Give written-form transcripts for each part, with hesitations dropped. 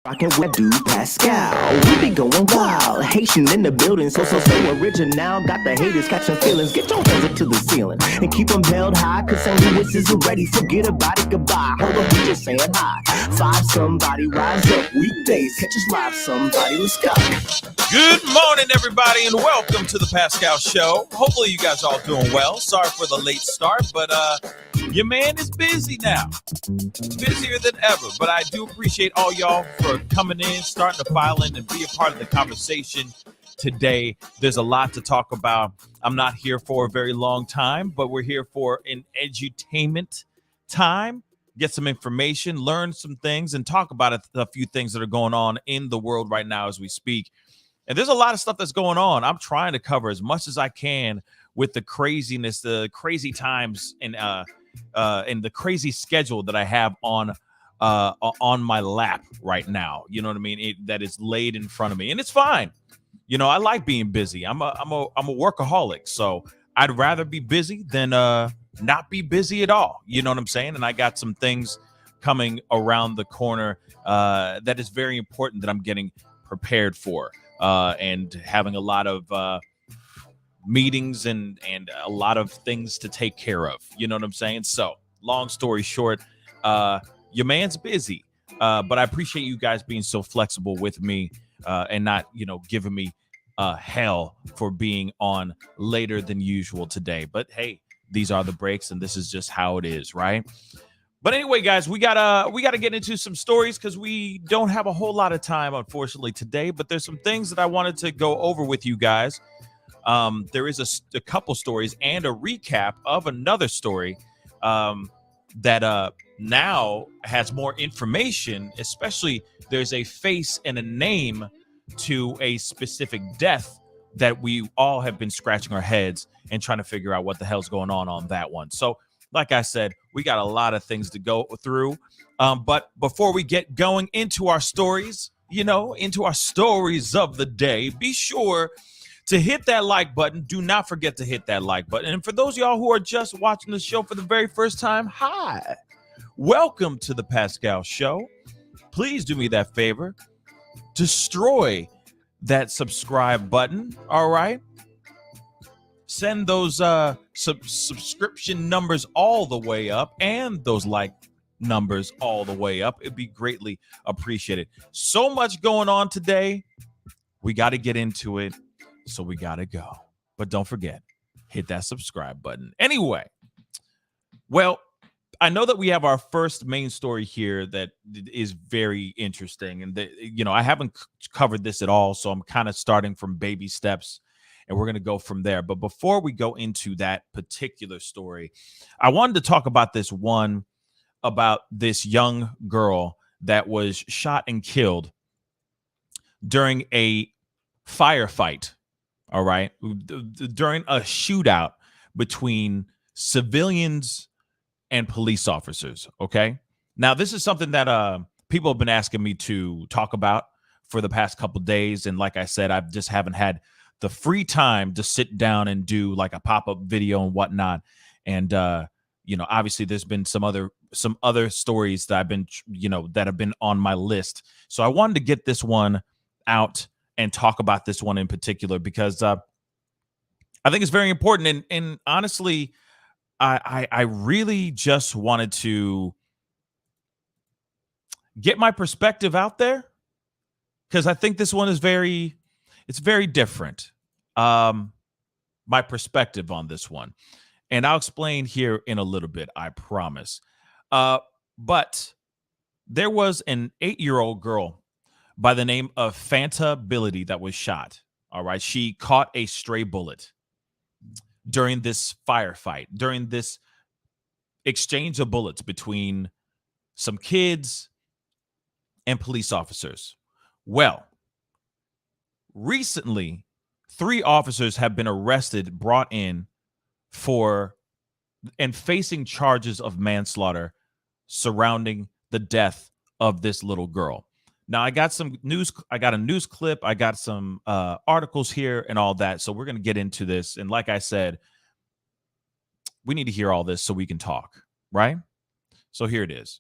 Rockin' with dude Pascal, we be going wild. Haitian in the building, so original. Got the haters catching feelings. Get your hands up to the ceiling and keep them held high. Cause St. Louis isn't ready. Forget about it, goodbye. Hold up, we just saying hi. Five somebody, rise up. Weekdays, catch us live. Somebody, let's go. Good morning, everybody, and welcome to the Pascal Show. Hopefully, you guys all doing well. Sorry for the late start, but your man is busy now. Busier than ever. But I do appreciate all y'all for coming in, starting to file in, and be a part of the conversation today. There's a lot to talk about. I'm not here for a very long time, but we're here for an edutainment time. Get some information, learn some things, and talk about a few things that are going on in the world right now as we speak. And there's a lot of stuff that's going on. I'm trying to cover as much as I can with the craziness, the crazy times, and the crazy schedule that I have on my lap right now. You know what I mean? That is laid in front of me, and it's fine. You know, I like being busy. I'm a workaholic, so I'd rather be busy than not be busy at all. You know what I'm saying? And I got some things coming around the corner that is very important that I'm getting prepared for. And having a lot of meetings and a lot of things to take care of. You know what I'm saying? So, long story short, your man's busy. But I appreciate you guys being so flexible with me and not, giving me hell for being on later than usual today. But hey, these are the breaks, and this is just how it is, right? But anyway, guys, we gotta get into some stories because we don't have a whole lot of time, unfortunately, today. But there's some things that I wanted to go over with you guys. There is a couple stories and a recap of another story that now has more information. Especially, there's a face and a name to a specific death that we all have been scratching our heads and trying to figure out what the hell's going on that one. So, like I said, we got a lot of things to go through. But before we get going into our stories, into our stories of the day, be sure to hit that like button. Do not forget to hit that like button. And for those of y'all who are just watching the show for the very first time, hi. Welcome to the Pascal Show. Please do me that favor. Destroy that subscribe button, all right? Send those subscription numbers all the way up and those like numbers all the way up. It'd be greatly appreciated. So much going on today. We got to get into it, so we got to go. But don't forget, hit that subscribe button. Anyway, well, I know that we have our first main story here that is very interesting. And, I haven't covered this at all, so I'm kind of starting from baby steps. And we're going to go from there. But before we go into that particular story, I wanted to talk about this one about this young girl that was shot and killed during a firefight. All right. During a shootout between civilians and police officers. OK, now, this is something that people have been asking me to talk about for the past couple of days. And like I said, I just haven't had the free time to sit down and do like a pop-up video and whatnot. And, obviously there's been some other stories that I've been, that have been on my list. So I wanted to get this one out and talk about this one in particular, because I think it's very important. And honestly, I really just wanted to get my perspective out there, because I think this one is it's very different. My perspective on this one. And I'll explain here in a little bit, I promise. But there was an 8-year-old girl by the name of Fanta Bility that was shot. All right. She caught a stray bullet during this firefight, during this exchange of bullets between some kids and police officers. Well, recently, 3 officers have been arrested, brought in and facing charges of manslaughter surrounding the death of this little girl. Now, I got some news. I got a news clip. I got some articles here and all that. So we're going to get into this. And like I said, we need to hear all this so we can talk, right? So here it is.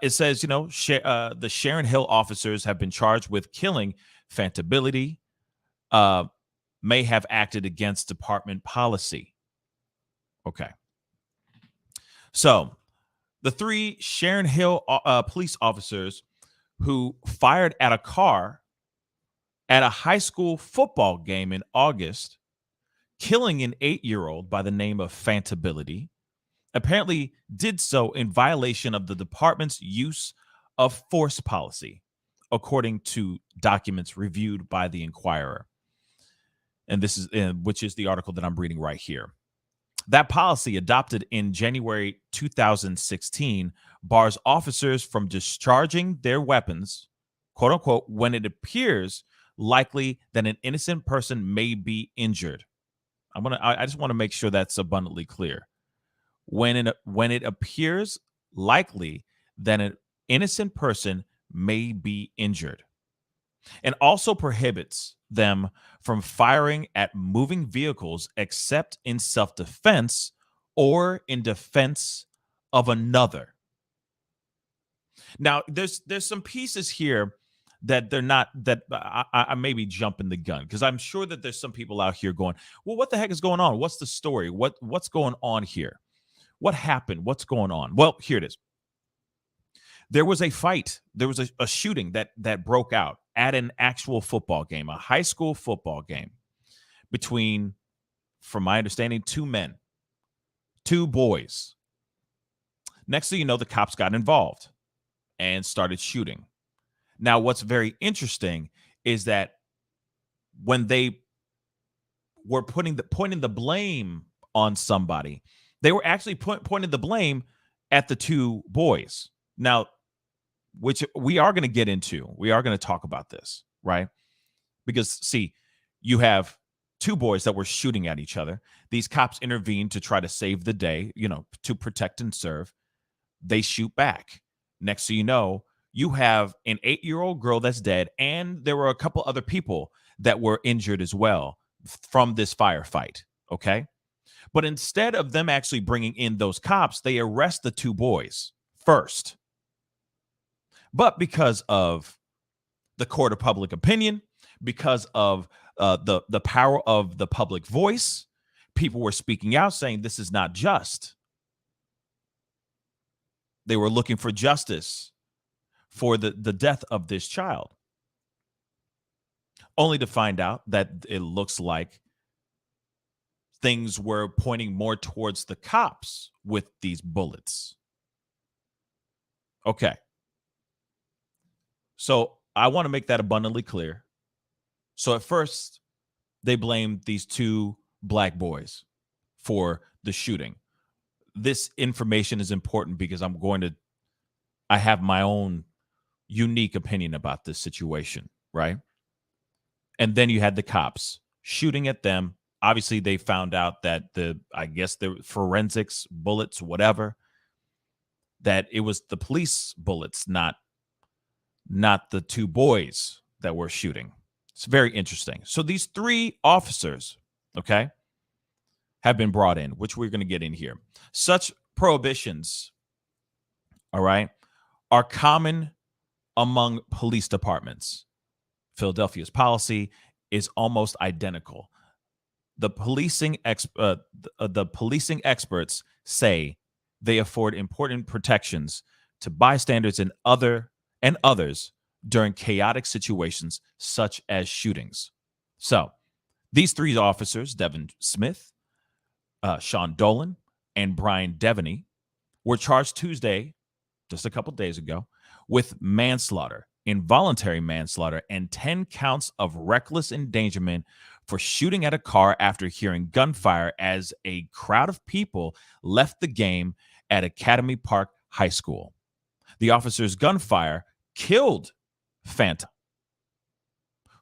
It says, the Sharon Hill officers have been charged with killing Fanta Bility, may have acted against department policy. Okay. So the 3 Sharon Hill police officers who fired at a car at a high school football game in August, killing an 8-year-old by the name of Fanta Bility, apparently did so in violation of the department's use of force policy, according to documents reviewed by the Inquirer. And this is which is the article that I'm reading right here. That policy, adopted in January 2016, bars officers from discharging their weapons, quote unquote, when it appears likely that an innocent person may be injured. I just want to make sure that's abundantly clear. When it appears likely that an innocent person may be injured, and also prohibits them from firing at moving vehicles except in self-defense or in defense of another. Now, there's some pieces here that they're not, that I may be jumping the gun, because I'm sure that there's some people out here going, well, what the heck is going on? What's the story? What's going on here? What happened? What's going on? Well, here it is. There was a fight. There was a shooting that broke out at an actual football game, a high school football game, between, from my understanding, 2 men, 2 boys. Next thing you know, the cops got involved and started shooting. Now, what's very interesting is that when they were pointing the blame on somebody, they were actually pointing the blame at the 2 boys. Now, which we are going to get into. We are going to talk about this, right? Because, see, you have 2 boys that were shooting at each other. These cops intervened to try to save the day, to protect and serve. They shoot back. Next thing you know, you have an 8-year-old girl that's dead, and there were a couple other people that were injured as well from this firefight, okay? But instead of them actually bringing in those cops, they arrest the 2 boys first. But because of the court of public opinion, because of the power of the public voice, people were speaking out saying this is not just. They were looking for justice for the death of this child, only to find out that it looks like things were pointing more towards the cops with these bullets. Okay. So I want to make that abundantly clear. So at first, they blamed these 2 black boys for the shooting. This information is important because I have my own unique opinion about this situation, right? And then you had the cops shooting at them. Obviously, they found out that the forensics bullets, whatever, that it was the police bullets, not the 2 boys that were shooting. It's very interesting. So these 3 officers, okay, have been brought in, which we're going to get in here. Such prohibitions, all right, are common among police departments. Philadelphia's policy is almost identical. The policing experts say they afford important protections to bystanders and others during chaotic situations such as shootings. So these 3 officers, Devin Smith, Sean Dolan, and Brian Devaney, were charged Tuesday, just a couple days ago, with manslaughter, involuntary manslaughter, and 10 counts of reckless endangerment for shooting at a car after hearing gunfire as a crowd of people left the game at Academy Park High School. The officer's gunfire killed Fanta,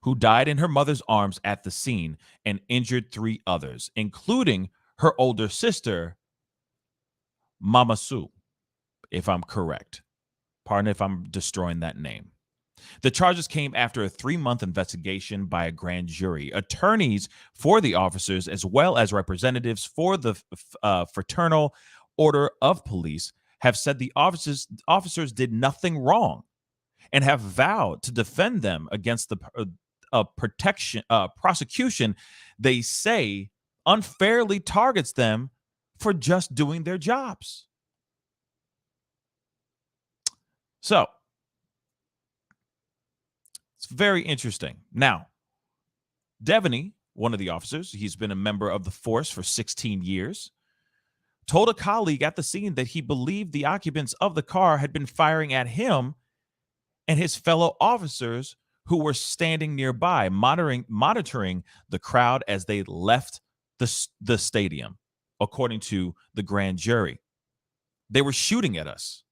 who died in her mother's arms at the scene, and injured 3 others, including her older sister, Mama Sue, if I'm correct. Pardon if I'm destroying that name. The charges came after a 3-month investigation by a grand jury. Attorneys for the officers, as well as representatives for the Fraternal Order of Police, have said the officers did nothing wrong and have vowed to defend them against the prosecution they say unfairly targets them for just doing their jobs. So it's very interesting. Now, Devaney, one of the officers, he's been a member of the force for 16 years, told a colleague at the scene that he believed the occupants of the car had been firing at him and his fellow officers who were standing nearby, monitoring the crowd as they left the stadium, according to the grand jury. They were shooting at us.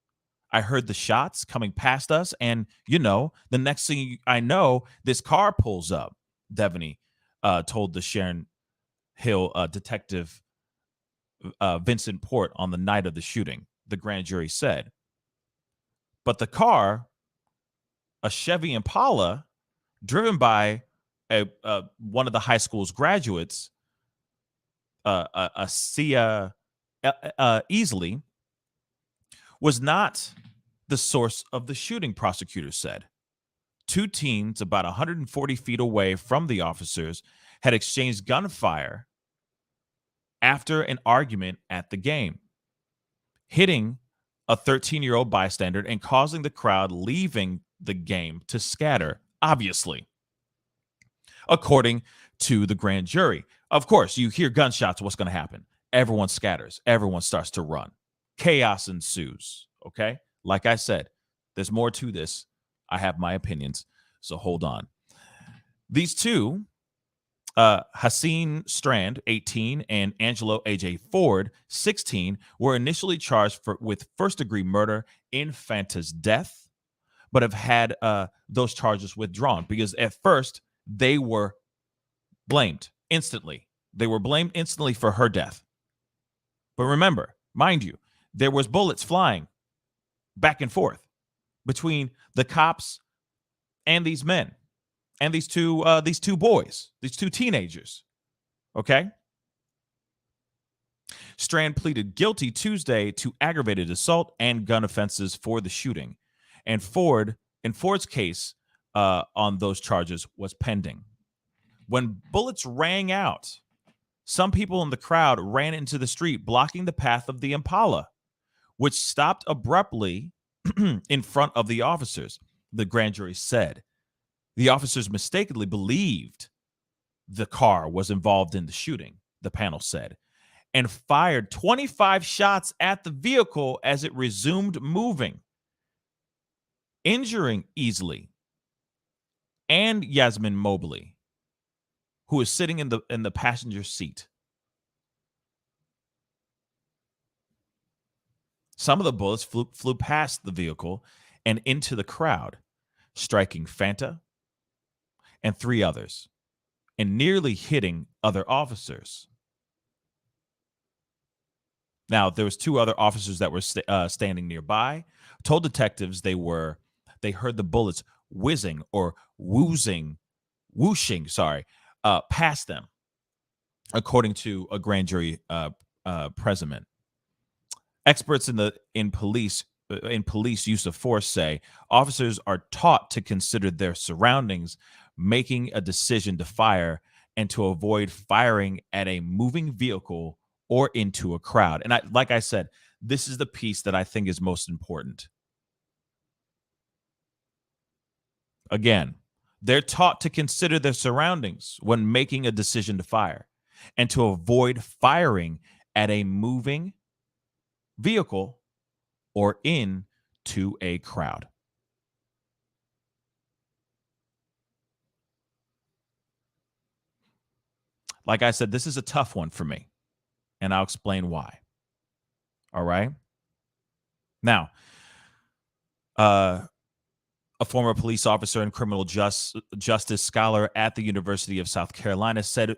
I heard the shots coming past us, and, the next thing I know, this car pulls up, Devaney told the Sharon Hill detective Vincent Port on the night of the shooting, the grand jury said. But the car, a Chevy Impala, driven by one of the high school's graduates, Sia Easley, was not the source of the shooting, prosecutors said. Two teens about 140 feet away from the officers had exchanged gunfire after an argument at the game, hitting a 13-year-old bystander and causing the crowd leaving the game to scatter, obviously, according to the grand jury. Of course, you hear gunshots, what's going to happen? Everyone scatters. Everyone starts to run. Chaos ensues, okay? Like I said, there's more to this. I have my opinions, so hold on. These two, Haseen Strand, 18, and Angelo A.J. Ford, 16, were initially charged with first-degree murder in Fanta's death, but have had those charges withdrawn because at first they were blamed instantly. They were blamed instantly for her death. But remember, mind you, there was bullets flying back and forth between the cops and these men and these two boys, these two teenagers. Okay? Strand pleaded guilty Tuesday to aggravated assault and gun offenses for the shooting, and Ford's case on those charges was pending. When bullets rang out, some people in the crowd ran into the street, blocking the path of the Impala, which stopped abruptly in front of the officers, the grand jury said. The officers mistakenly believed the car was involved in the shooting, the panel said, and fired 25 shots at the vehicle as it resumed moving, injuring Easley and Yasmin Mobley, who was sitting in the passenger seat. Some of the bullets flew past the vehicle and into the crowd, striking Fanta and 3 others, and nearly hitting other officers. Now, there was 2 other officers that were standing nearby, told detectives they heard the bullets whizzing or whooshing, past them, according to a grand jury president. Experts in police use of force say officers are taught to consider their surroundings, making a decision to fire and to avoid firing at a moving vehicle or into a crowd. And like I said, this is the piece that I think is most important. Again, they're taught to consider their surroundings when making a decision to fire and to avoid firing at a moving vehicle or into a crowd. Like I said, this is a tough one for me, and I'll explain why. All right? Now, a former police officer and criminal justice scholar at the University of South Carolina said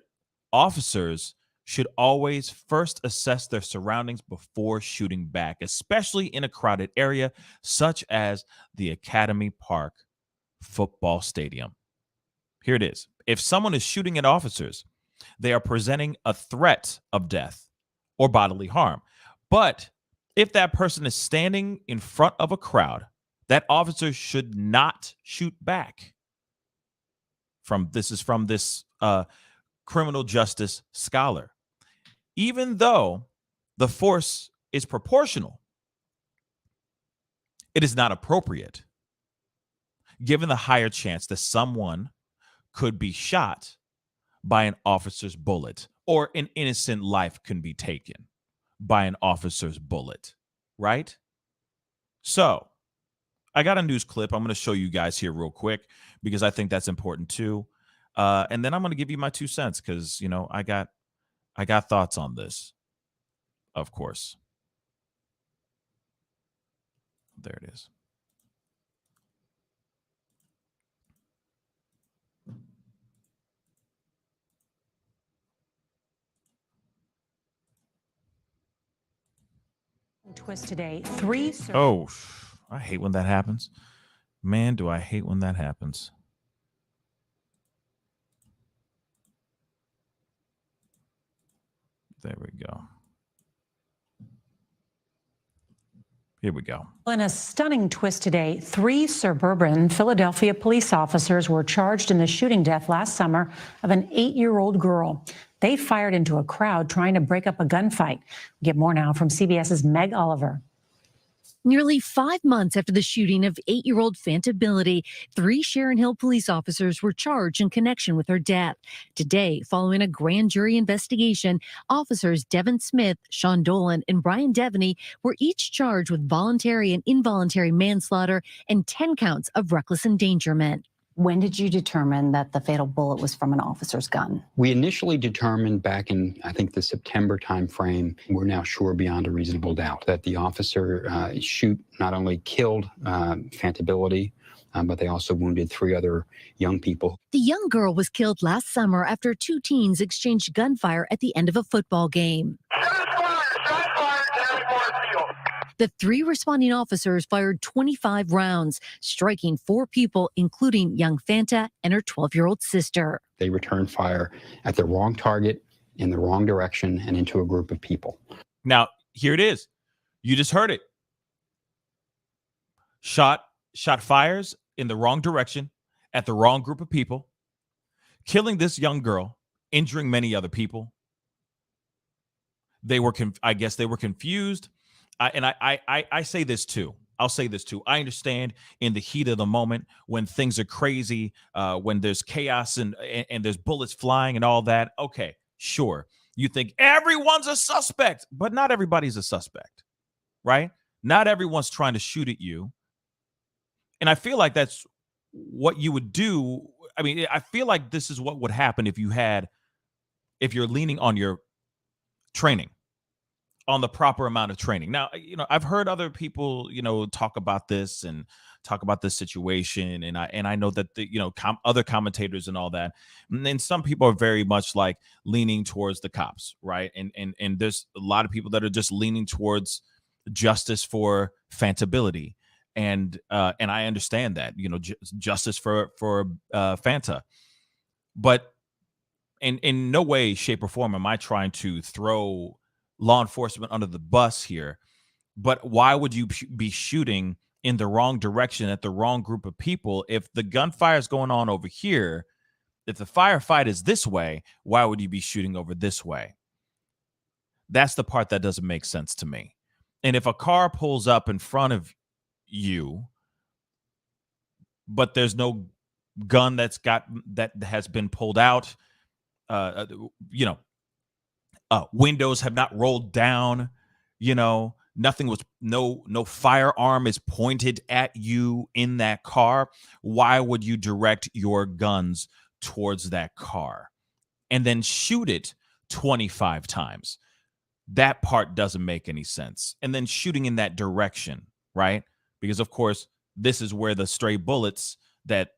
officers should always first assess their surroundings before shooting back, especially in a crowded area such as the Academy Park football stadium. Here it is. If someone is shooting at officers, they are presenting a threat of death or bodily harm. But If that person is standing in front of a crowd, that officer should not shoot back. This is from this criminal justice scholar. Even though the force is proportional, it is not appropriate, given the higher chance that someone could be shot by an officer's bullet, or an innocent life can be taken by an officer's bullet, right? So I got a news clip I'm going to show you guys here real quick because I think that's important too. And then I'm going to give you my 2 cents because, you know, I got thoughts on this, of course. There it is. Twist today. Oh, I hate when that happens. Man, do I hate when that happens. There we go. Here we go. In a stunning twist today, 3 suburban Philadelphia police officers were charged in the shooting death last summer of an 8-year-old girl. They fired into a crowd trying to break up a gunfight. We get more now from CBS's Meg Oliver. Nearly 5 months after the shooting of 8-year-old Fanta Bility, 3 Sharon Hill police officers were charged in connection with her death. Today, following a grand jury investigation, officers Devin Smith, Sean Dolan, and Brian Devaney were each charged with voluntary and involuntary manslaughter and 10 counts of reckless endangerment. When did you determine that the fatal bullet was from an officer's gun? We initially determined back in, I think, the September timeframe. We're now sure beyond a reasonable doubt that the officer not only killed Fanta Bility, but they also wounded 3 other young people. The young girl was killed last summer after 2 teens exchanged gunfire at the end of a football game. The 3 responding officers fired 25 rounds, striking 4 people, including young Fanta and her 12-year-old sister. They returned fire at the wrong target, in the wrong direction, and into a group of people. Now, here it is. You just heard it. Shot fires in the wrong direction at the wrong group of people, killing this young girl, injuring many other people. I guess they were confused. And I say this too. I'll say this too. I understand in the heat of the moment when things are crazy, when there's chaos and there's bullets flying and all that. Okay, sure. You think everyone's a suspect, but not everybody's a suspect, right? Not everyone's trying to shoot at you. And I feel like that's what you would do. I mean, I feel like this is what would happen if you're leaning on your training, on the proper amount of training. Now, you know, I've heard other people, you know, talk about this situation. And I know that other commentators and all that. And some people are very much like leaning towards the cops. Right. And there's a lot of people that are just leaning towards justice for Fanta Bility. And I understand that, you know, justice for Fanta, but in no way, shape or form am I trying to throw law enforcement under the bus here. But why would you be shooting in the wrong direction at the wrong group of people? If the gunfire is going on over here, if the firefight is this way, why would you be shooting over this way? That's the part that doesn't make sense to me. And if a car pulls up in front of you, but there's no gun that has been pulled out, windows have not rolled down, no firearm is pointed at you in that car. Why would you direct your guns towards that car and then shoot it 25 times? That part doesn't make any sense. And then shooting in that direction, right? Because of course, this is where the stray bullets,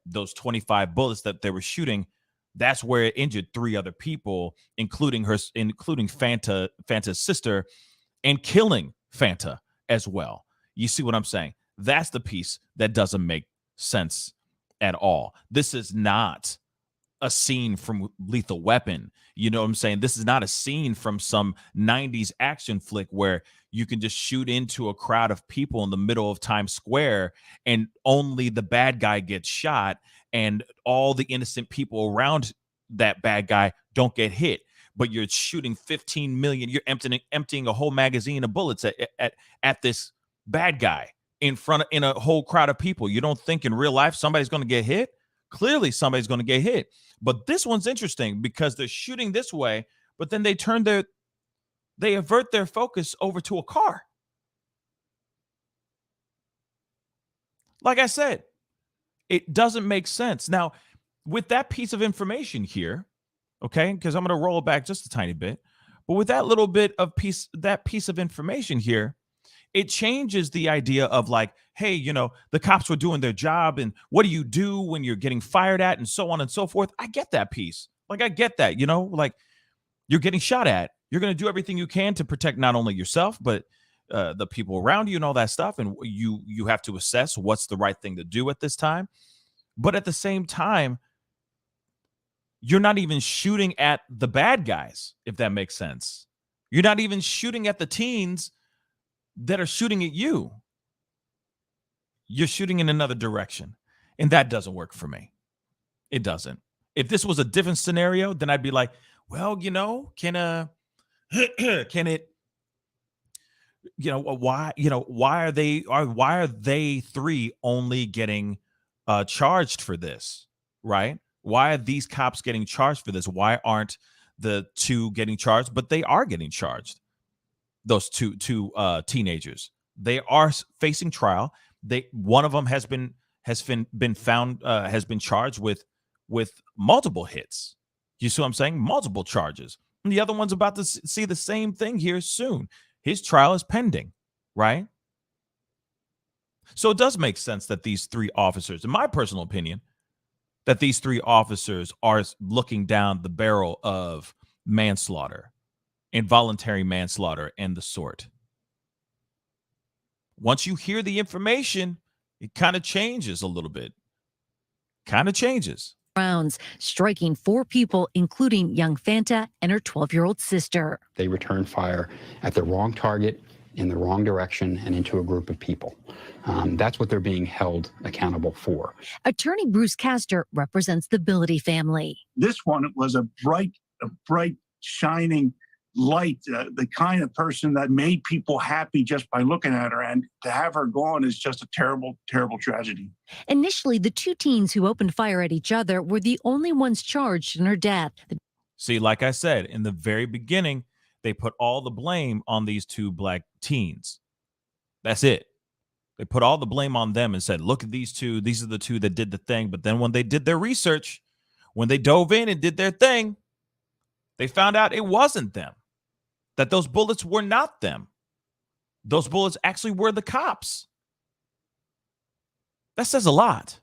those 25 bullets that they were shooting, that's where it injured 3 other people, including Fanta's sister, and killing Fanta as well. You see what I'm saying? That's the piece that doesn't make sense at all. This is not a scene from Lethal Weapon. You know what I'm saying? This is not a scene from some 90s action flick where you can just shoot into a crowd of people in the middle of Times Square and only the bad guy gets shot and all the innocent people around that bad guy don't get hit. But you're shooting 15 million, you're emptying a whole magazine of bullets at this bad guy in a whole crowd of people. You don't think in real life somebody's going to get hit? Clearly somebody's going to get hit. But this one's interesting because they're shooting this way, but then they avert their focus over to a car. Like I said, it doesn't make sense. Now, with that piece of information here, okay, because I'm going to roll it back just a tiny bit, but with that little bit of piece of information here, it changes the idea of like, hey, the cops were doing their job, and what do you do when you're getting fired at, and so on and so forth. I get that piece. Like, I get that, like you're getting shot at. You're going to do everything you can to protect not only yourself, but the people around you and all that stuff. And you have to assess what's the right thing to do at this time. But at the same time, you're not even shooting at the bad guys, if that makes sense. You're not even shooting at the teens that are shooting at you. You're shooting in another direction. And that doesn't work for me. It doesn't. If this was a different scenario, then I'd be like, well, can it, why are they three only getting charged for this, right? Why are these cops getting charged for this? Why aren't the two getting charged? But they are getting charged. Those two teenagers, they are facing trial. One of them has been charged with multiple hits. You see what I'm saying? Multiple charges. And the other one's about to see the same thing here soon. His trial is pending, right? So it does make sense that these three officers, in my personal opinion, that these three officers are looking down the barrel of manslaughter, involuntary manslaughter, and the sort. Once you hear the information, it kind of changes a little bit. Kind of changes. Rounds, striking 4 people, including young Fanta and her 12-year-old sister. They returned fire at the wrong target, in the wrong direction, and into a group of people. That's what they're being held accountable for. Attorney Bruce Castor represents the Bility family. This one was a bright, shining light, the kind of person that made people happy just by looking at her. And to have her gone is just a terrible, terrible tragedy. Initially, the 2 teens who opened fire at each other were the only ones charged in her death. See, like I said, in the very beginning, they put all the blame on these 2 black teens. That's it. They put all the blame on them and said, look at these 2. These are the 2 that did the thing. But then when they did their research, when they dove in and did their thing, they found out it wasn't them. That those bullets were not them. Those bullets actually were the cops. That says a lot.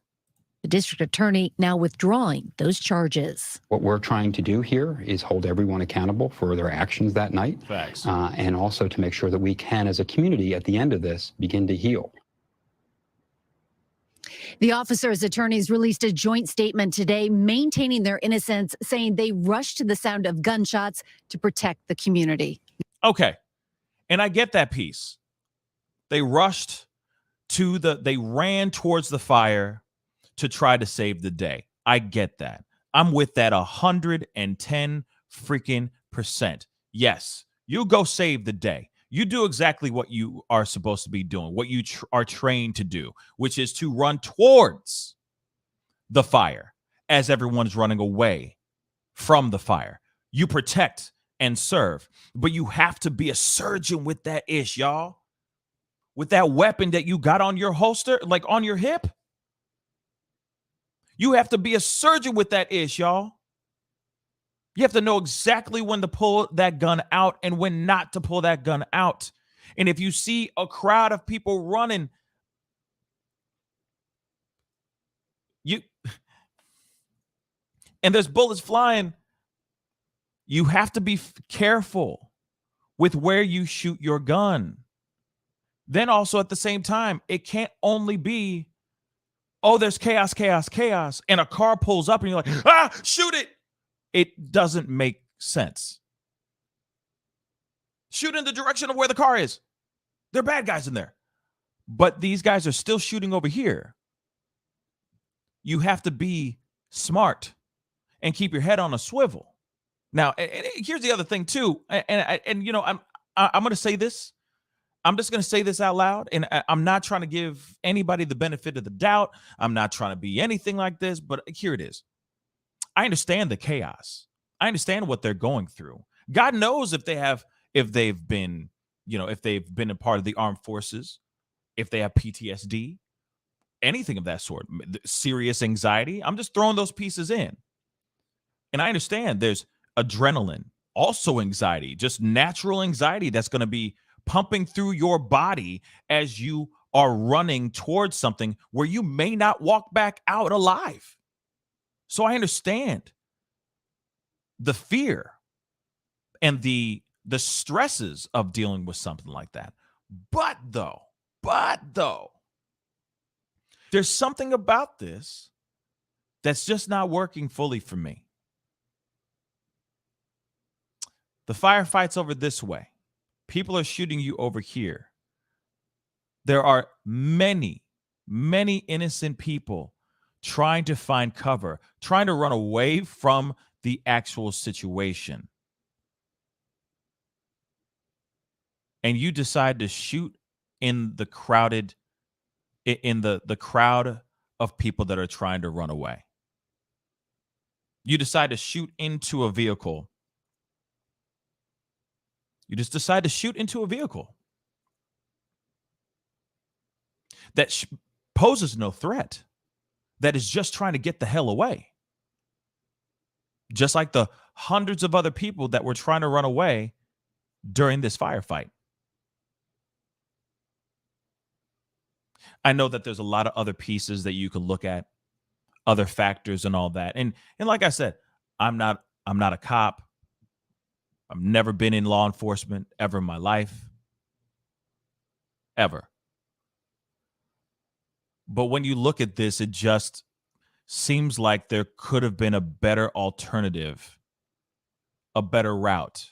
The district attorney now withdrawing those charges. What we're trying to do here is hold everyone accountable for their actions that night. Facts. And also to make sure that we can, as a community, at the end of this, begin to heal. The officers' attorneys released a joint statement today maintaining their innocence, saying they rushed to the sound of gunshots to protect the community. Okay. And I get that piece. They ran towards the fire to try to save the day. I get that. I'm with that 110 freaking %. Yes, you go save the day. You do exactly what you are supposed to be doing, what you are trained to do, which is to run towards the fire as everyone's running away from the fire. You protect and serve, but you have to be a surgeon with that ish, y'all. With that weapon that you got on your holster, like on your hip. You have to be a surgeon with that ish, y'all. You have to know exactly when to pull that gun out and when not to pull that gun out. And if you see a crowd of people running, and there's bullets flying, you have to be careful with where you shoot your gun. Then also at the same time, it can't only be oh, there's chaos, chaos, chaos, and a car pulls up and you're like, ah, shoot it. It doesn't make sense. Shoot in the direction of where the car is. There are bad guys in there. But these guys are still shooting over here. You have to be smart and keep your head on a swivel. Now, and here's the other thing too. And you know, I'm going to say this. I'm just going to say this out loud, and I'm not trying to give anybody the benefit of the doubt. I'm not trying to be anything like this, but here it is. I understand the chaos. I understand what they're going through. God knows if they've been a part of the armed forces, if they have PTSD, anything of that sort, serious anxiety. I'm just throwing those pieces in. And I understand there's adrenaline, also anxiety, just natural anxiety that's going to be pumping through your body as you are running towards something where you may not walk back out alive. So I understand the fear and the stresses of dealing with something like that. But though, there's something about this that's just not working fully for me. The firefight's over this way. People are shooting you over here. There are many, many innocent people trying to find cover, trying to run away from the actual situation. And you decide to shoot in the crowd of people that are trying to run away. You decide to shoot into a vehicle. You just decide to shoot into a vehicle that poses no threat, that is just trying to get the hell away. Just like the hundreds of other people that were trying to run away during this firefight. I know that there's a lot of other pieces that you can look at, other factors and all that. And like I said, I'm not a cop. I've never been in law enforcement ever in my life. Ever. But when you look at this, it just seems like there could have been a better alternative, a better route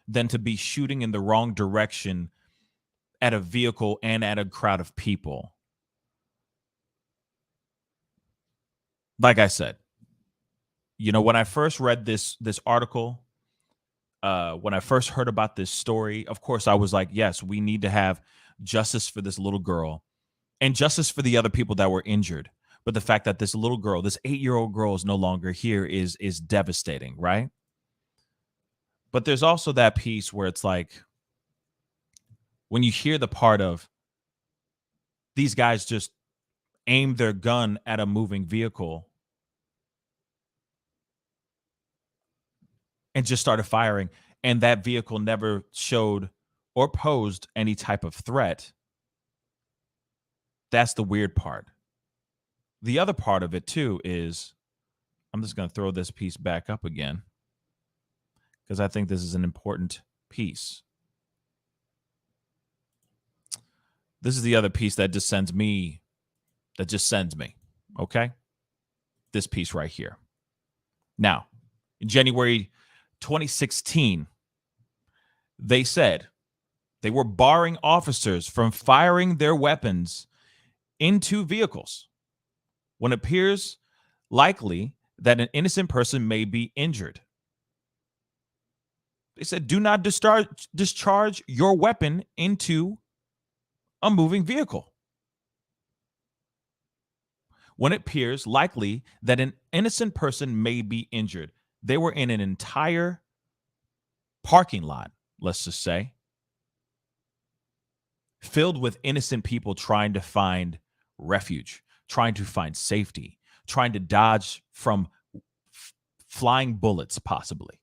than to be shooting in the wrong direction at a vehicle and at a crowd of people. Like I said, you know, when I first read this article, when I first heard about this story, of course, I was like, yes, we need to have justice for this little girl and justice for the other people that were injured. But the fact that this little girl, this 8-year-old girl, is no longer here is devastating, right? But there's also that piece where it's like, when you hear the part of these guys just aimed their gun at a moving vehicle and just started firing, and that vehicle never showed or posed any type of threat. That's the weird part. The other part of it too is, I'm just going to throw this piece back up again because I think this is an important piece. This is the other piece that just sends me. Okay? This piece right here. Now, in January 2016, they said they were barring officers from firing their weapons into vehicles when it appears likely that an innocent person may be injured. They said, do not discharge your weapon into a moving vehicle when it appears likely that an innocent person may be injured. They were in an entire parking lot, let's just say, filled with innocent people trying to find refuge, trying to find safety, trying to dodge from flying bullets, possibly.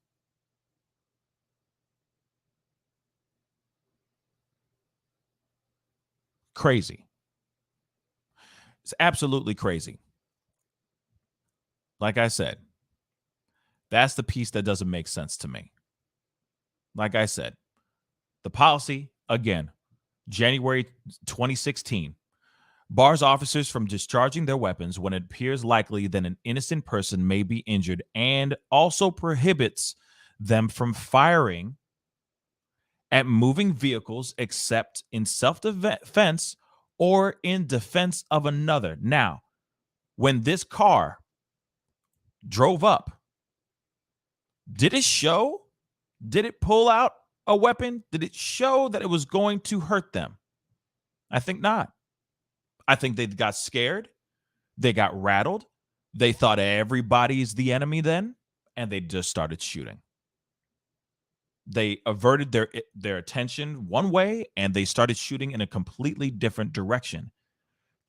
Crazy. It's absolutely crazy. Like I said, that's the piece that doesn't make sense to me. Like I said, the policy, again, January 2016, bars officers from discharging their weapons when it appears likely that an innocent person may be injured, and also prohibits them from firing at moving vehicles except in self-defense or in defense of another. Now, when this car drove up, did it show? Did it pull out a weapon? Did it show that it was going to hurt them? I think not. I think they got scared. They got rattled. They thought everybody's the enemy then, and they just started shooting. They averted their attention one way, and they started shooting in a completely different direction,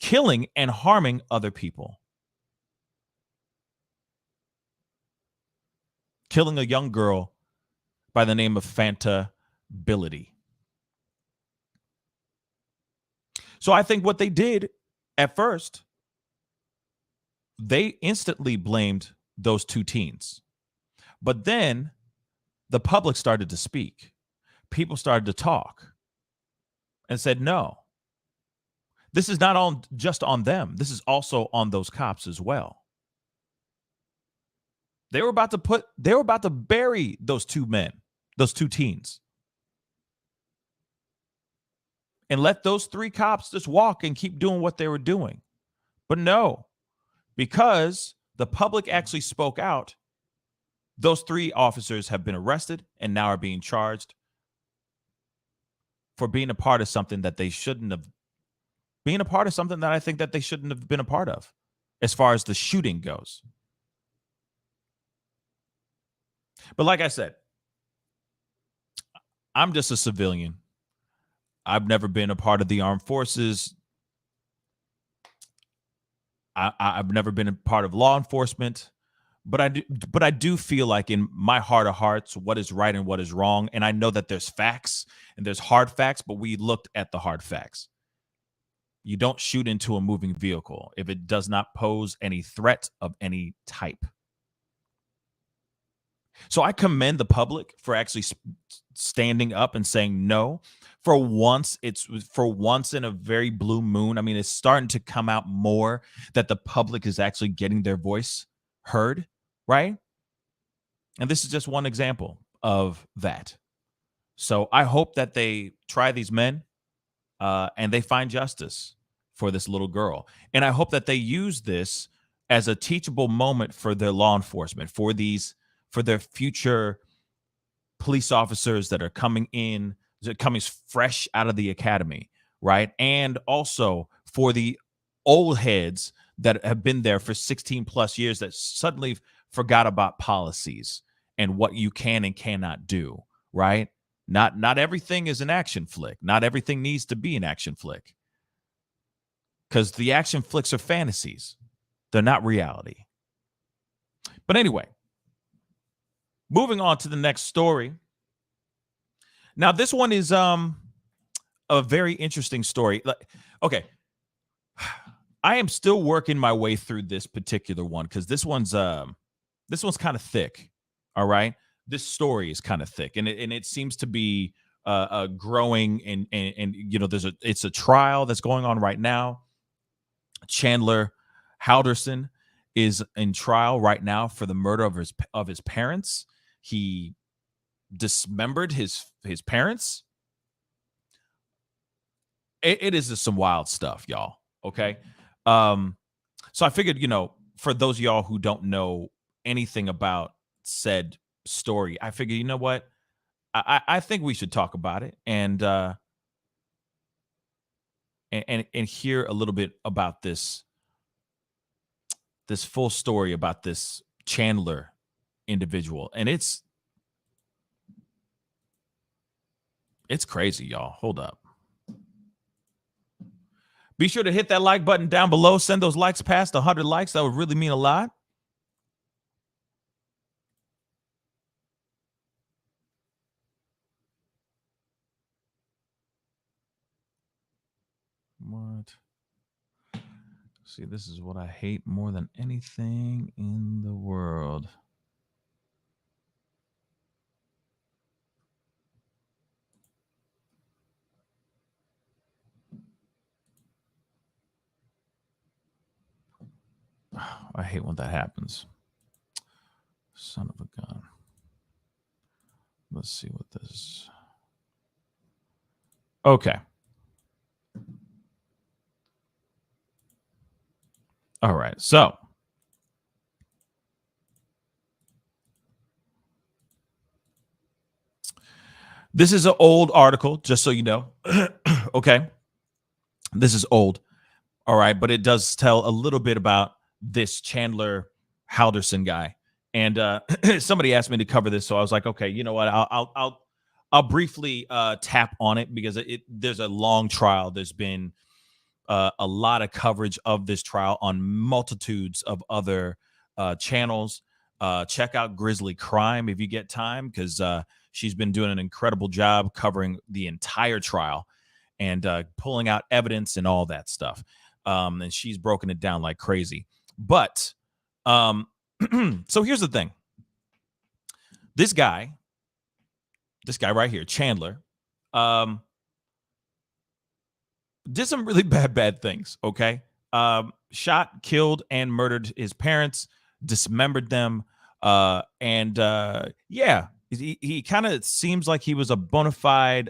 killing and harming other people. Killing a young girl by the name of Fanta Bility. So I think what they did at first, they instantly blamed those two teens. But then the public started to speak. People started to talk and said, no, this is not just on them. This is also on those cops as well. They were about to bury those two men, those two teens, and let those three cops just walk and keep doing what they were doing. But no, because the public actually spoke out, those three officers have been arrested and now are being charged for being a part of something that they shouldn't have, being a part of something that I think that they shouldn't have been a part of as far as the shooting goes. But like I said, I'm just a civilian. I've never been a part of the armed forces. I've never been a part of law enforcement, but I do feel like in my heart of hearts, what is right and what is wrong. And I know that there's facts and there's hard facts, but we looked at the hard facts. You don't shoot into a moving vehicle if it does not pose any threat of any type. So I commend the public for actually standing up and saying no. For once in a very blue moon. I mean, it's starting to come out more that the public is actually getting their voice heard, right? And this is just one example of that. So I hope that they try these men and they find justice for this little girl. And I hope that they use this as a teachable moment for their law enforcement, for their future police officers that are coming fresh out of the academy, right? And also for the old heads that have been there for 16 plus years that suddenly forgot about policies and what you can and cannot do, right? Not everything is an action flick. Not everything needs to be an action flick. Because the action flicks are fantasies. They're not reality. But anyway, moving on to the next story. Now, this one is a very interesting story. Okay, I am still working my way through this particular one because this one's kind of thick. All right, this story is kind of thick, and it seems to be growing. And you know, it's a trial that's going on right now. Chandler-Halderson is in trial right now for the murder of his parents. He dismembered his parents. It is just some wild stuff, y'all. Okay. So I figured, you know, for those of y'all who don't know anything about said story, I figured, you know what? I think we should talk about it and hear a little bit about this full story about this Chandler individual. And it's crazy, y'all. Hold up. Be sure to hit that like button down below. Send those likes past 100 likes. That would really mean a lot. What? See, this is what I hate more than anything in the world. I hate when that happens. Son of a gun. Let's see what this. Okay. All right. So this is an old article, just so you know. Okay. This is old. All right. But it does tell a little bit about this Chandler Halderson guy. And somebody asked me to cover this. So I was like, okay, you know what? I'll briefly tap on it because there's a long trial. There's been a lot of coverage of this trial on multitudes of other channels. Check out Grizzly Crime if you get time, because she's been doing an incredible job covering the entire trial and pulling out evidence and all that stuff. And she's broken it down like crazy. But so here's the thing. This guy right here, Chandler, did some really bad things. Okay. Shot, killed, and murdered his parents, dismembered them. Yeah, he kind of seems like he was a bona fide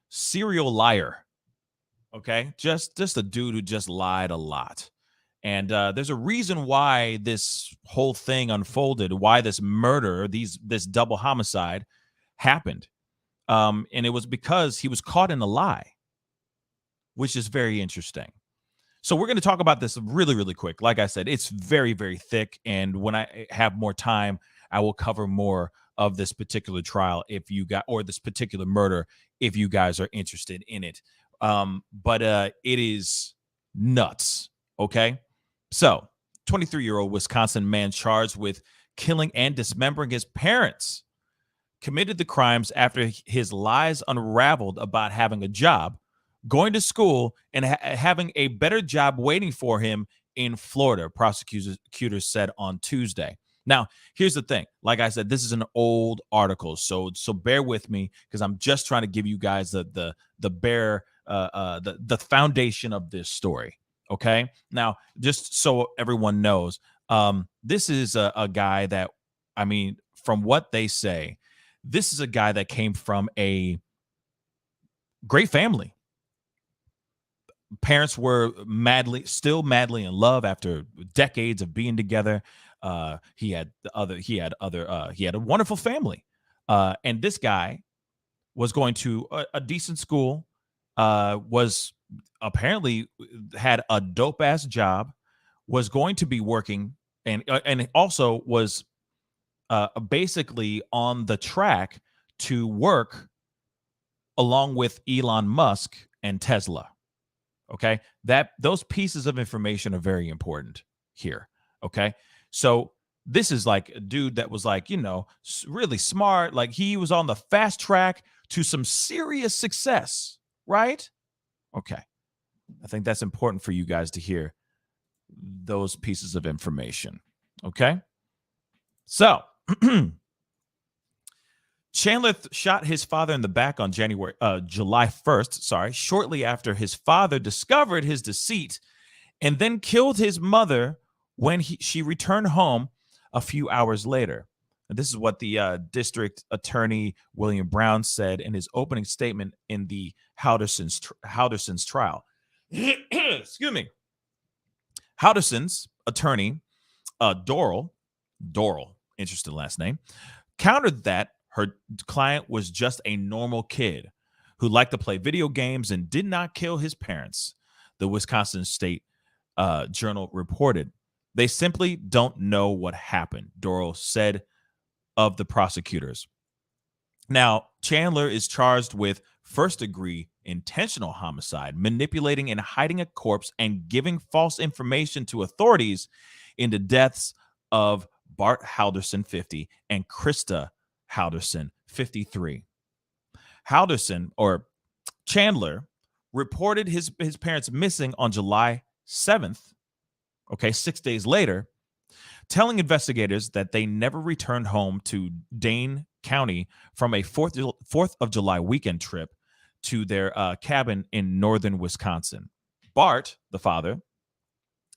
serial liar. Okay. Just a dude who just lied a lot. And there's a reason why this whole thing unfolded, why this murder, this double homicide happened. And it was because he was caught in a lie, which is very interesting. So we're going to talk about this really, really quick. Like I said, it's very, very thick. And when I have more time, I will cover more of this particular trial or this particular murder if you guys are interested in it. But it is nuts. Okay. So 23-year-old Wisconsin man charged with killing and dismembering his parents committed the crimes after his lies unraveled about having a job, going to school, and having a better job waiting for him in Florida, prosecutors said on Tuesday. Now, here's the thing. Like I said, this is an old article, so bear with me because I'm just trying to give you guys the foundation of this story. Okay. Now, just so everyone knows, this is a guy that, I mean, from what they say, this is a guy that came from a great family. Parents were still madly in love after decades of being together. He had a wonderful family. And this guy was going to a decent school, was apparently had a dope ass job, was going to be working and also was basically on the track to work along with Elon Musk and Tesla. Okay, those pieces of information are very important here. Okay, so this is like a dude that was like, really smart. Like he was on the fast track to some serious success, right? Okay, I think that's important for you guys to hear those pieces of information. Okay, so Chandler shot his father in the back on July 1st, shortly after his father discovered his deceit, and then killed his mother when she returned home a few hours later. And this is what the district attorney, William Brown, said in his opening statement in the Halderson's trial. Excuse me. Halderson's attorney, Doral, interesting last name, countered that her client was just a normal kid who liked to play video games and did not kill his parents, the Wisconsin State Journal reported. They simply don't know what happened, Doral said of the prosecutors. Now, Chandler is charged with first-degree intentional homicide, manipulating and hiding a corpse, and giving false information to authorities in the deaths of Bart Halderson, 50, and Krista Halderson, 53. Halderson, or Chandler, reported his parents missing on July 7th, 6 days later, telling investigators that they never returned home to Dane County from a 4th of July weekend trip to their cabin in northern Wisconsin. Bart, the father,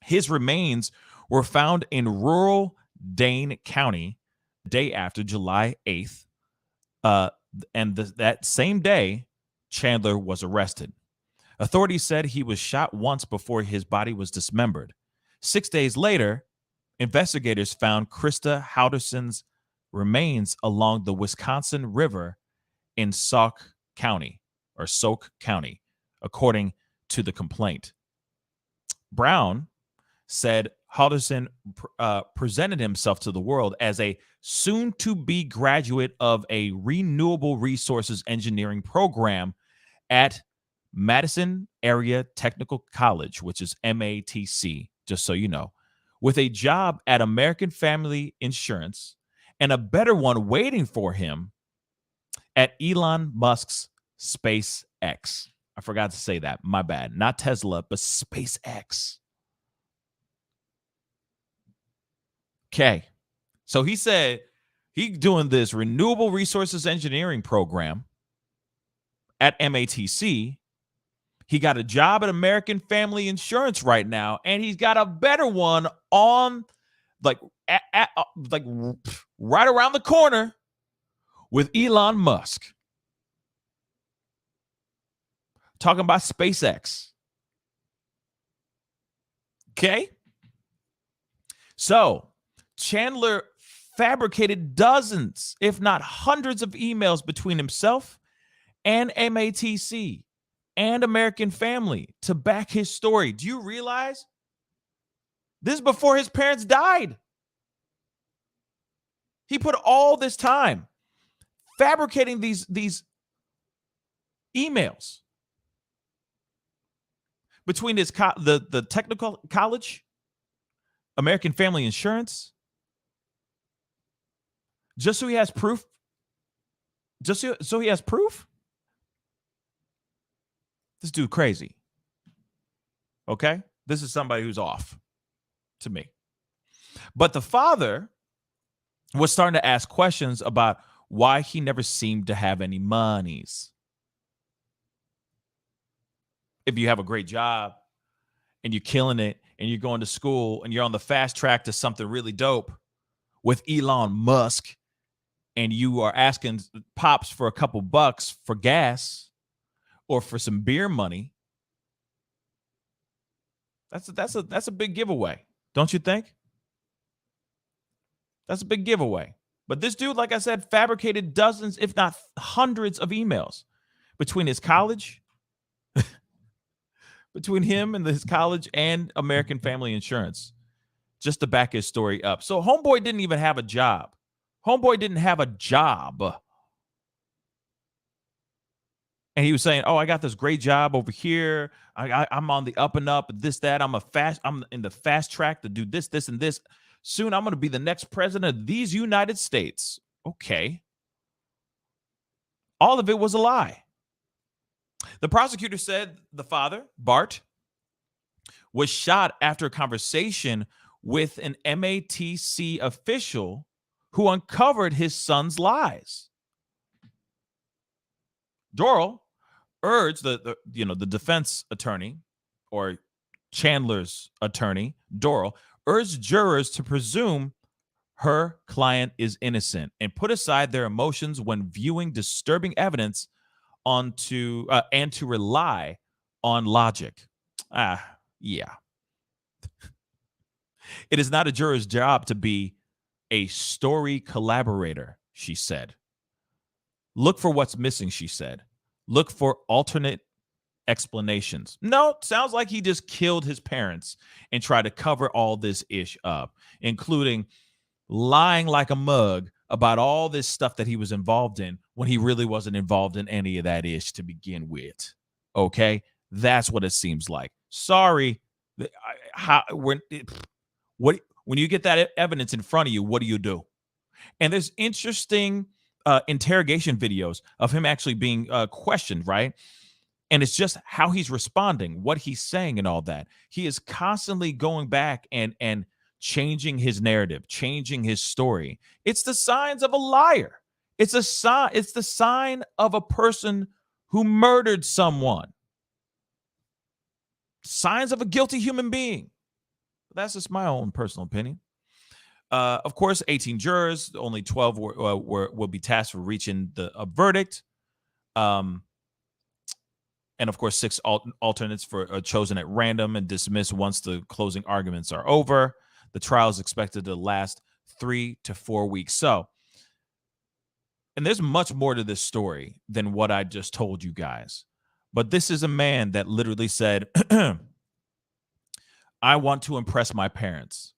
his remains were found in rural Dane County the day after July 8th. That same day, Chandler was arrested. Authorities said he was shot once before his body was dismembered. 6 days later, investigators found Krista Halderson's remains along the Wisconsin River in Sauk County, according to the complaint. Brown said Halderson presented himself to the world as a soon-to-be graduate of a renewable resources engineering program at Madison Area Technical College, which is MATC, just so you know, with a job at American Family Insurance and a better one waiting for him at Elon Musk's SpaceX. I forgot to say that. My bad. Not Tesla, but SpaceX. Okay. So he said he's doing this renewable resources engineering program at MATC. He got a job at American Family Insurance right now, and he's got a better one on right around the corner with Elon Musk. Talking about SpaceX. Okay. So Chandler fabricated dozens, if not hundreds of emails between himself and MATC and American Family to back his story. Do you realize this is before his parents died? He put all this time fabricating these emails between his the technical college, American Family Insurance, just so he has proof. Just so he has proof. This dude crazy. Okay? This is somebody who's off to me. But the father was starting to ask questions about why he never seemed to have any monies. If you have a great job and you're killing it and you're going to school and you're on the fast track to something really dope with Elon Musk and you are asking pops for a couple bucks for gas or for some beer money, that's a big giveaway, don't you think? That's a big giveaway. But this dude, like I said, fabricated dozens, if not hundreds of emails between his college, between him and his college and American Family Insurance, just to back his story up. So homeboy didn't even have a job. Homeboy didn't have a job. And he was saying, oh, I got this great job over here. I'm on the up and up, this, that. I'm in the fast track to do this, this, and this. Soon I'm going to be the next president of these United States. Okay. All of it was a lie. The prosecutor said the father, Bart, was shot after a conversation with an MATC official who uncovered his son's lies. Doral urged the defense attorney, or Chandler's attorney, Doral, urged jurors to presume her client is innocent and put aside their emotions when viewing disturbing evidence and to rely on logic. Yeah. It is not a juror's job to be a story collaborator, she said. Look for what's missing, she said. Look for alternate explanations. No, sounds like he just killed his parents and tried to cover all this ish up, including lying like a mug about all this stuff that he was involved in when he really wasn't involved in any of that ish to begin with. Okay? That's what it seems like. Sorry. When you get that evidence in front of you, what do you do? And there's interesting interrogation videos of him actually being questioned, right? And it's just how he's responding, what he's saying and all that. He is constantly going back and changing his narrative, changing his story. It's the signs of a liar. It's the sign of a person who murdered someone. Signs of a guilty human being. That's just my own personal opinion. Of course, 18 jurors, only 12 will be tasked for reaching a verdict. And of course, 6 alternates are chosen at random and dismissed once the closing arguments are over. The trial is expected to last 3 to 4 weeks. So, and there's much more to this story than what I just told you guys. But this is a man that literally said, I want to impress my parents.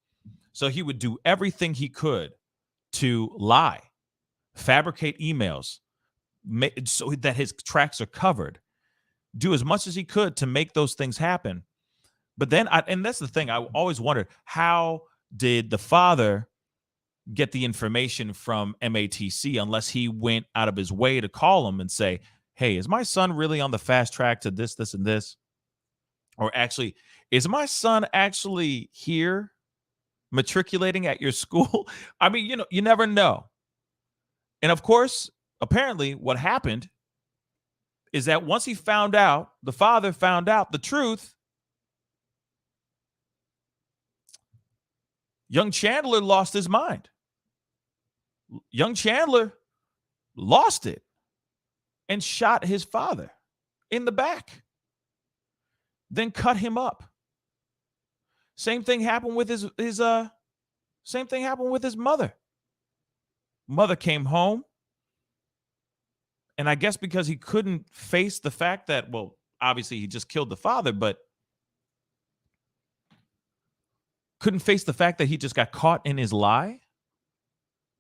So he would do everything he could to lie, fabricate emails, so that his tracks are covered, do as much as he could to make those things happen. But then, and that's the thing, I always wondered, how did the father get the information from MATC unless he went out of his way to call him and say, hey, is my son really on the fast track to this, this, and this? Or actually, is my son actually here matriculating at your school? I mean, you never know. And of course, apparently what happened is that once he found out, the father found out the truth, young Chandler lost his mind. Young Chandler lost it and shot his father in the back, then cut him up. Same thing happened with his same thing happened with his mother. Mother came home, and I guess because he couldn't face the fact that, well, obviously he just killed the father, but couldn't face the fact that he just got caught in his lie.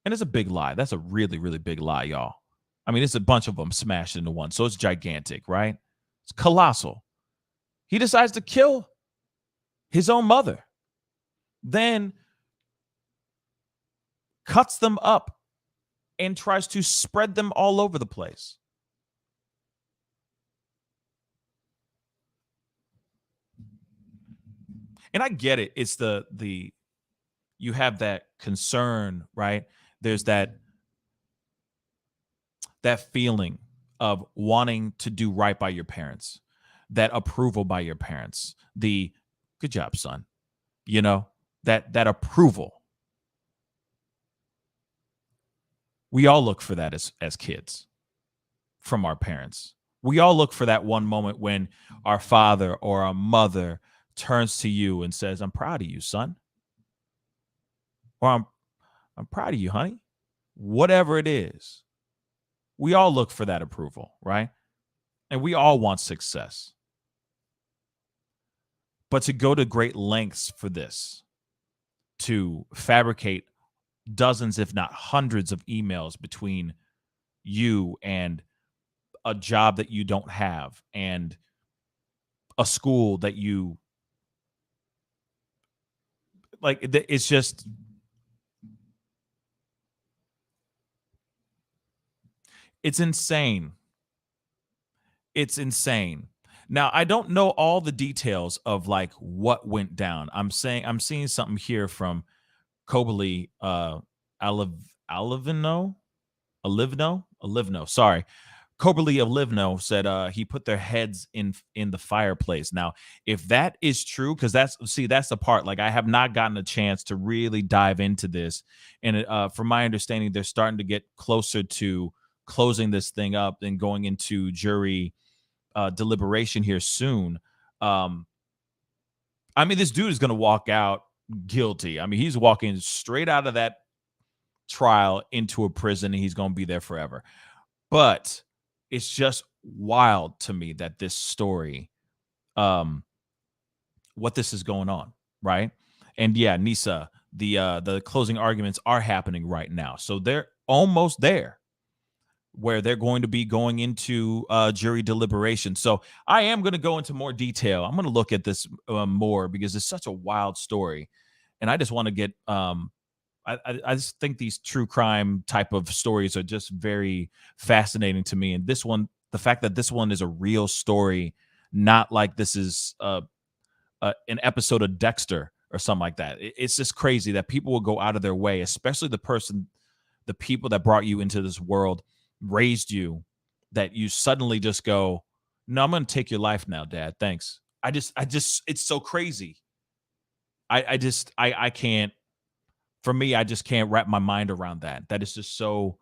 And it's a big lie. That's a really, really big lie, y'all. I mean, it's a bunch of them smashed into one. So it's gigantic, right? It's colossal. He decides to kill his own mother, then cuts them up and tries to spread them all over the place. And I get it. It's the you have that concern, right? There's that feeling of wanting to do right by your parents, that approval by your parents, the good job, son, that approval. We all look for that as kids from our parents. We all look for that one moment when our father or our mother turns to you and says, I'm proud of you, son. Or I'm proud of you, honey. Whatever it is. We all look for that approval, right? And we all want success. But to go to great lengths for this, to fabricate dozens, if not hundreds of emails between you and a job that you don't have and a school that you like, it's just, it's insane. It's insane. Now, I don't know all the details of like what went down. I'm seeing something here from Kobali Alivno. Sorry. Kobali Alivno said he put their heads in the fireplace. Now, if that is true, because that's the part. Like, I have not gotten a chance to really dive into this. And from my understanding, they're starting to get closer to closing this thing up and going into jury deliberation here soon. I mean, this dude is going to walk out guilty. I mean, he's walking straight out of that trial into a prison, and he's going to be there forever. But it's just wild to me that this story, what this is going on, right? And yeah, Nisa, the closing arguments are happening right now, so they're almost there, where they're going to be going into jury deliberation. So I am going to go into more detail. I'm going to look at this more because it's such a wild story. And I just want to get, I just think these true crime type of stories are just very fascinating to me. And this one, the fact that this one is a real story, not like this is an episode of Dexter or something like that. It's just crazy that people will go out of their way, especially the people that brought you into this world, raised you, that you suddenly just go, no, I'm going to take your life now, Dad. Thanks. I just, it's so crazy. I can't, for me, I just can't wrap my mind around that. That is just so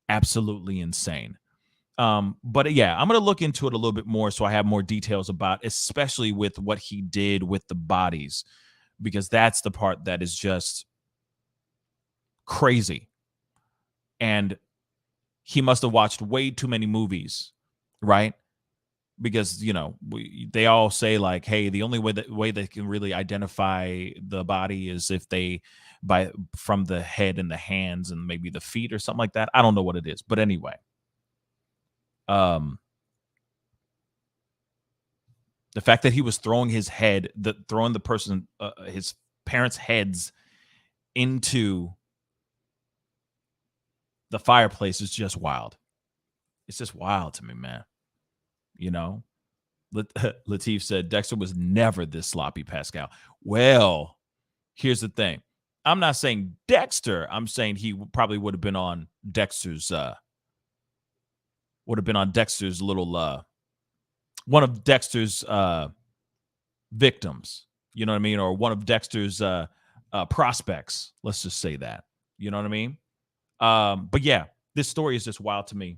absolutely insane. But yeah, I'm going to look into it a little bit more so I have more details about, especially with what he did with the bodies, because that's the part that is just crazy. And he must have watched way too many movies, right? Because, you know, they all say like, hey, the only way they can really identify the body is if they from the head and the hands and maybe the feet or something like that. I don't know what it is, but anyway, the fact that he was throwing his head, throwing the person, his parents' heads into the fireplace is just wild. It's just wild to me, man. You know, Latif said Dexter was never this sloppy, Pascal. Well, here's the thing. I'm not saying Dexter. I'm saying he probably would have been on Dexter's little one of Dexter's victims. You know what I mean? Or one of Dexter's prospects. Let's just say that. You know what I mean? But yeah, this story is just wild to me.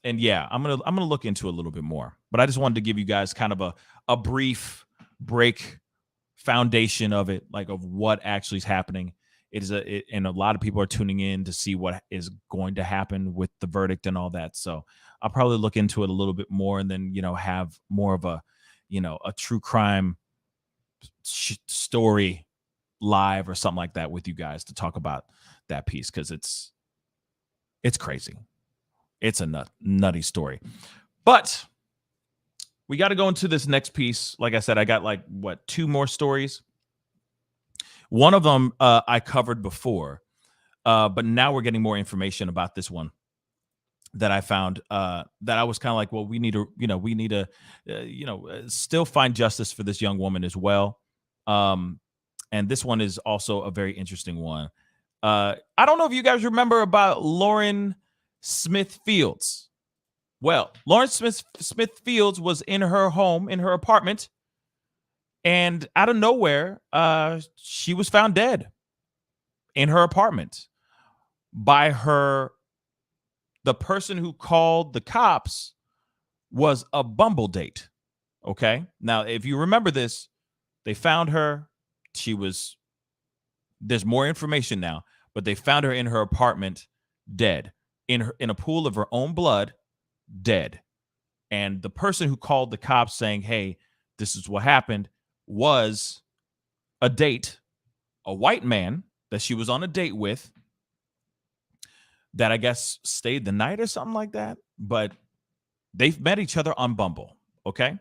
And yeah, I'm gonna look into it a little bit more. But I just wanted to give you guys kind of a brief break foundation of it, like of what actually is happening. It is and a lot of people are tuning in to see what is going to happen with the verdict and all that. So I'll probably look into it a little bit more, and then have more of a a true crime story live or something like that with you guys to talk about that piece, because it's crazy. It's a nutty story. But we got to go into this next piece. Like I said, I got like, two more stories. One of them I covered before, but now we're getting more information about this one that I found that I was kind of like, well, we need to, still find justice for this young woman as well. And this one is also a very interesting one. I don't know if you guys remember about Lauren Smith Fields. Well, Lauren Smith Fields was in her home, in her apartment, and out of nowhere, she was found dead in her apartment by the person who called the cops was a Bumble date. Okay. Now, if you remember this, they found her. There's more information now, but they found her in her apartment dead. In a pool of her own blood, dead. And the person who called the cops saying, hey, this is what happened, was a white man that she was on a date with, that I guess stayed the night or something like that. But they've met each other on Bumble. Okay.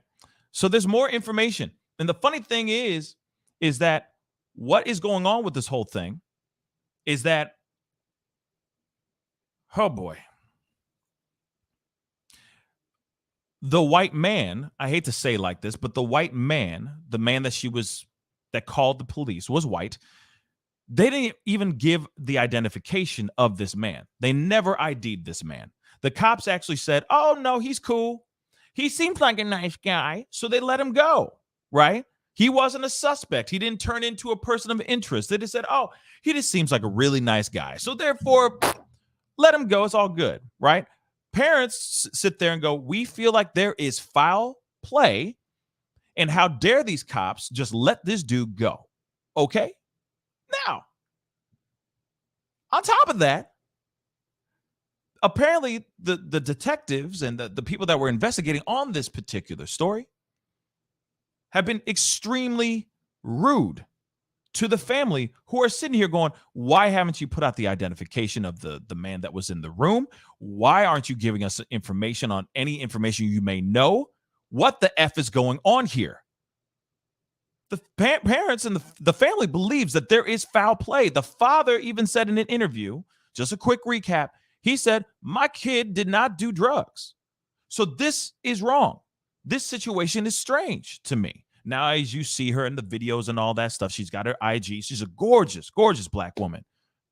So there's more information. And the funny thing is that what is going on with this whole thing is that, oh boy, the white man, I hate to say it like this, but the white man, the man that called the police was white. They didn't even give the identification of this man. They never ID'd this man. The cops actually said, oh no, he's cool. He seems like a nice guy. So they let him go, right? He wasn't a suspect. He didn't turn into a person of interest. They just said, oh, he just seems like a really nice guy. So therefore, let him go. It's all good, right? Parents sit there and go, we feel like there is foul play, and how dare these cops just let this dude go? Okay. Now, on top of that, apparently the detectives and the people that were investigating on this particular story have been extremely rude to the family, who are sitting here going, why haven't you put out the identification of the man that was in the room? Why aren't you giving us information on any information you may know? What the F is going on here? The parents and the family believes that there is foul play. The father even said in an interview, just a quick recap, he said, my kid did not do drugs. So this is wrong. This situation is strange to me. Now, as you see her in the videos and all that stuff, she's got her IG. She's a gorgeous, gorgeous black woman.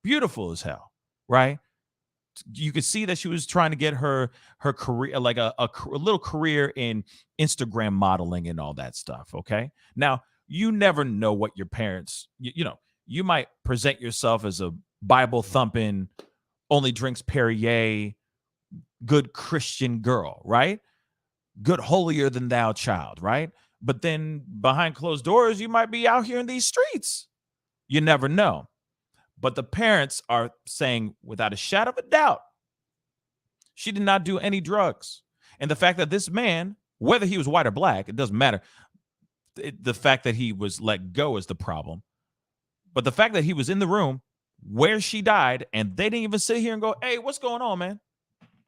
Beautiful as hell, right? you could see that she was trying to get her career, like a little career in Instagram modeling and all that stuff. Okay. Now, you never know what your parents, you might present yourself as a Bible thumping, only drinks Perrier, good Christian girl, right? Good holier than thou child, right? But then behind closed doors, you might be out here in these streets. You never know. But the parents are saying without a shadow of a doubt, she did not do any drugs. And the fact that this man, whether he was white or black, it doesn't matter. The fact that he was let go is the problem. But the fact that he was in the room where she died and they didn't even sit here and go, hey, what's going on, man?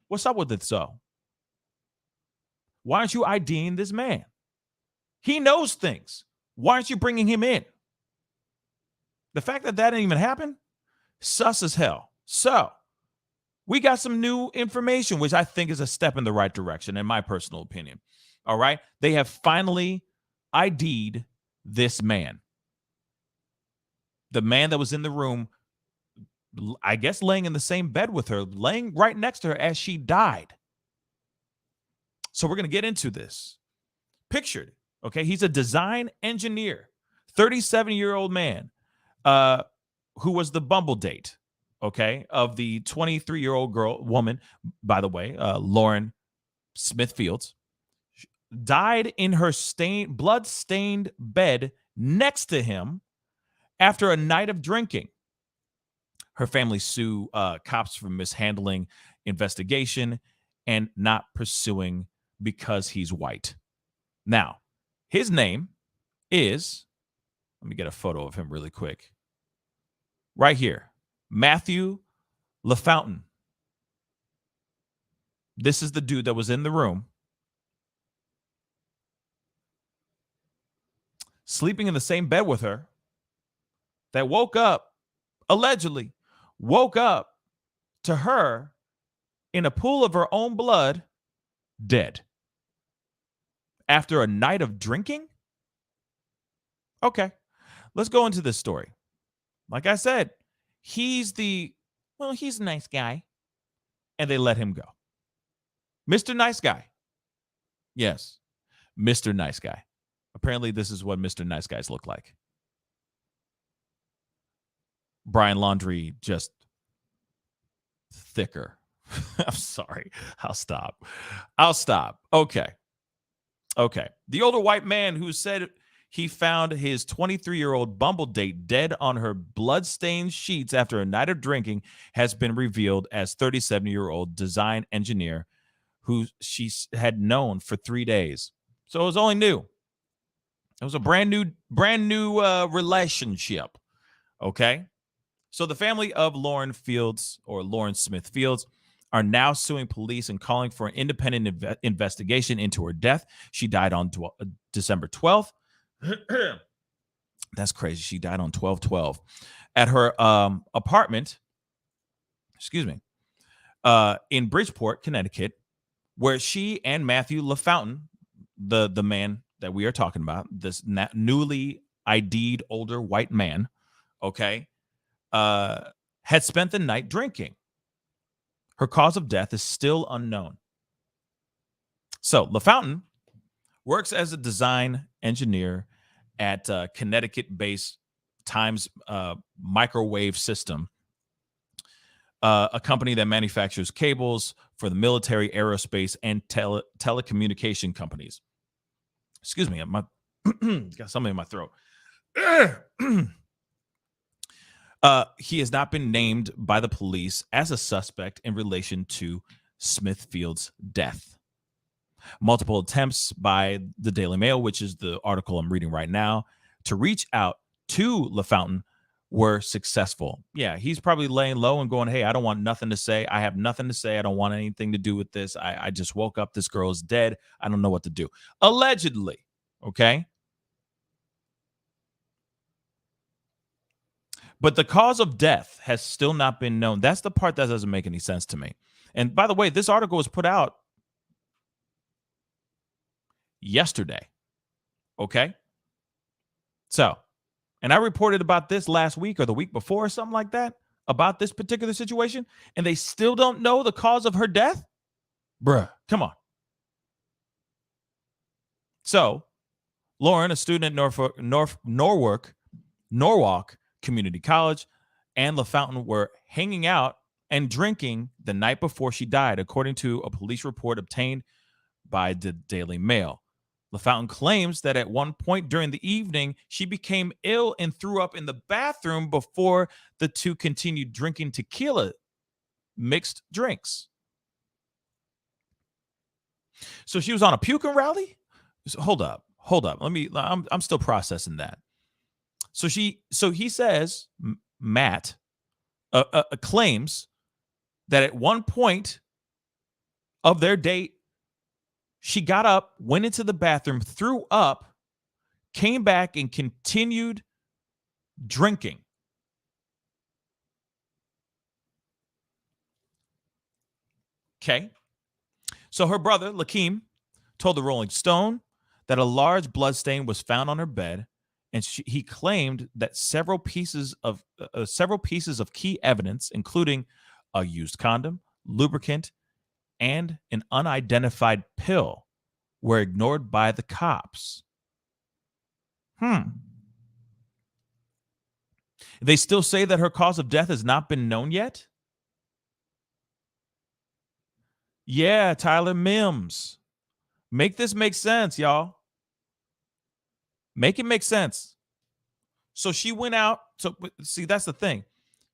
What's up with it? So why aren't you IDing this man? He knows things. Why aren't you bringing him in? The fact that didn't even happen, sus as hell. So we got some new information, which I think is a step in the right direction, in my personal opinion. All right. They have finally ID'd this man. The man that was in the room, I guess, laying in the same bed with her, laying right next to her as she died. So we're going to get into this. Pictured. Okay. He's a design engineer, 37-year-old man, who was the Bumble date, okay, of the 23-year-old woman, by the way, Lauren Smith Fields, died in her blood-stained bed next to him after a night of drinking. Her family sue cops for mishandling investigation and not pursuing because he's white. Now, his name is, let me get a photo of him really quick. Right here, Matthew LaFountain. This is the dude that was in the room, sleeping in the same bed with her, that woke up, allegedly woke up to her in a pool of her own blood, dead. After a night of drinking? Okay, let's go into this story. Like I said, he's a nice guy. And they let him go. Mr. Nice Guy. Yes, Mr. Nice Guy. Apparently, this is what Mr. Nice Guys look like. Brian Laundrie, just thicker. I'm sorry. I'll stop. Okay. The older white man who said he found his 23-year-old Bumble date dead on her blood-stained sheets after a night of drinking has been revealed as 37-year-old design engineer who she had known for 3 days. So it was only new. It was a brand new relationship. Okay. So the family of Lauren Smith Fields are now suing police and calling for an independent investigation into her death. She died on December 12th. That's crazy. She died on 12/12 at her apartment, in Bridgeport, Connecticut, where she and Matthew LaFountain, the man that we are talking about, this newly ID'd older white man, okay, had spent the night drinking. Her cause of death is still unknown. So LaFountain works as a design engineer at Connecticut-based Times Microwave System, a company that manufactures cables for the military, aerospace, and telecommunication companies. Excuse me, I got something in my throat. He has not been named by the police as a suspect in relation to Smithfield's death. Multiple attempts by the Daily Mail, which is the article I'm reading right now, to reach out to LaFountain were successful. Yeah, he's probably laying low and going, hey, I don't want nothing to say. I have nothing to say. I don't want anything to do with this. I just woke up. This girl is dead. I don't know what to do. Allegedly, okay? But the cause of death has still not been known. That's the part that doesn't make any sense to me. And by the way, this article was put out yesterday. Okay? So, and I reported about this last week or the week before or something like that. about this particular situation, and they still don't know the cause of her death? Bruh, come on. So, Lauren, a student at Norwalk Community College, and LaFountain were hanging out and drinking the night before she died, according to a police report obtained by the Daily Mail. LaFountain claims that at one point during the evening, she became ill and threw up in the bathroom before the two continued drinking tequila mixed drinks. So she was on a puking rally? So hold up. I'm still processing that. So he says, Matt claims that at one point of their date, she got up, went into the bathroom, threw up, came back, and continued drinking. Okay. So her brother, Lakeem, told the Rolling Stone that a large blood stain was found on her bed, and he claimed that several pieces of key evidence, including a used condom, lubricant, and an unidentified pill, were ignored by the cops. They still say that her cause of death has not been known yet? Yeah, Tyler Mims. Make this make sense, y'all. Make it make sense. So she went out. So see, that's the thing.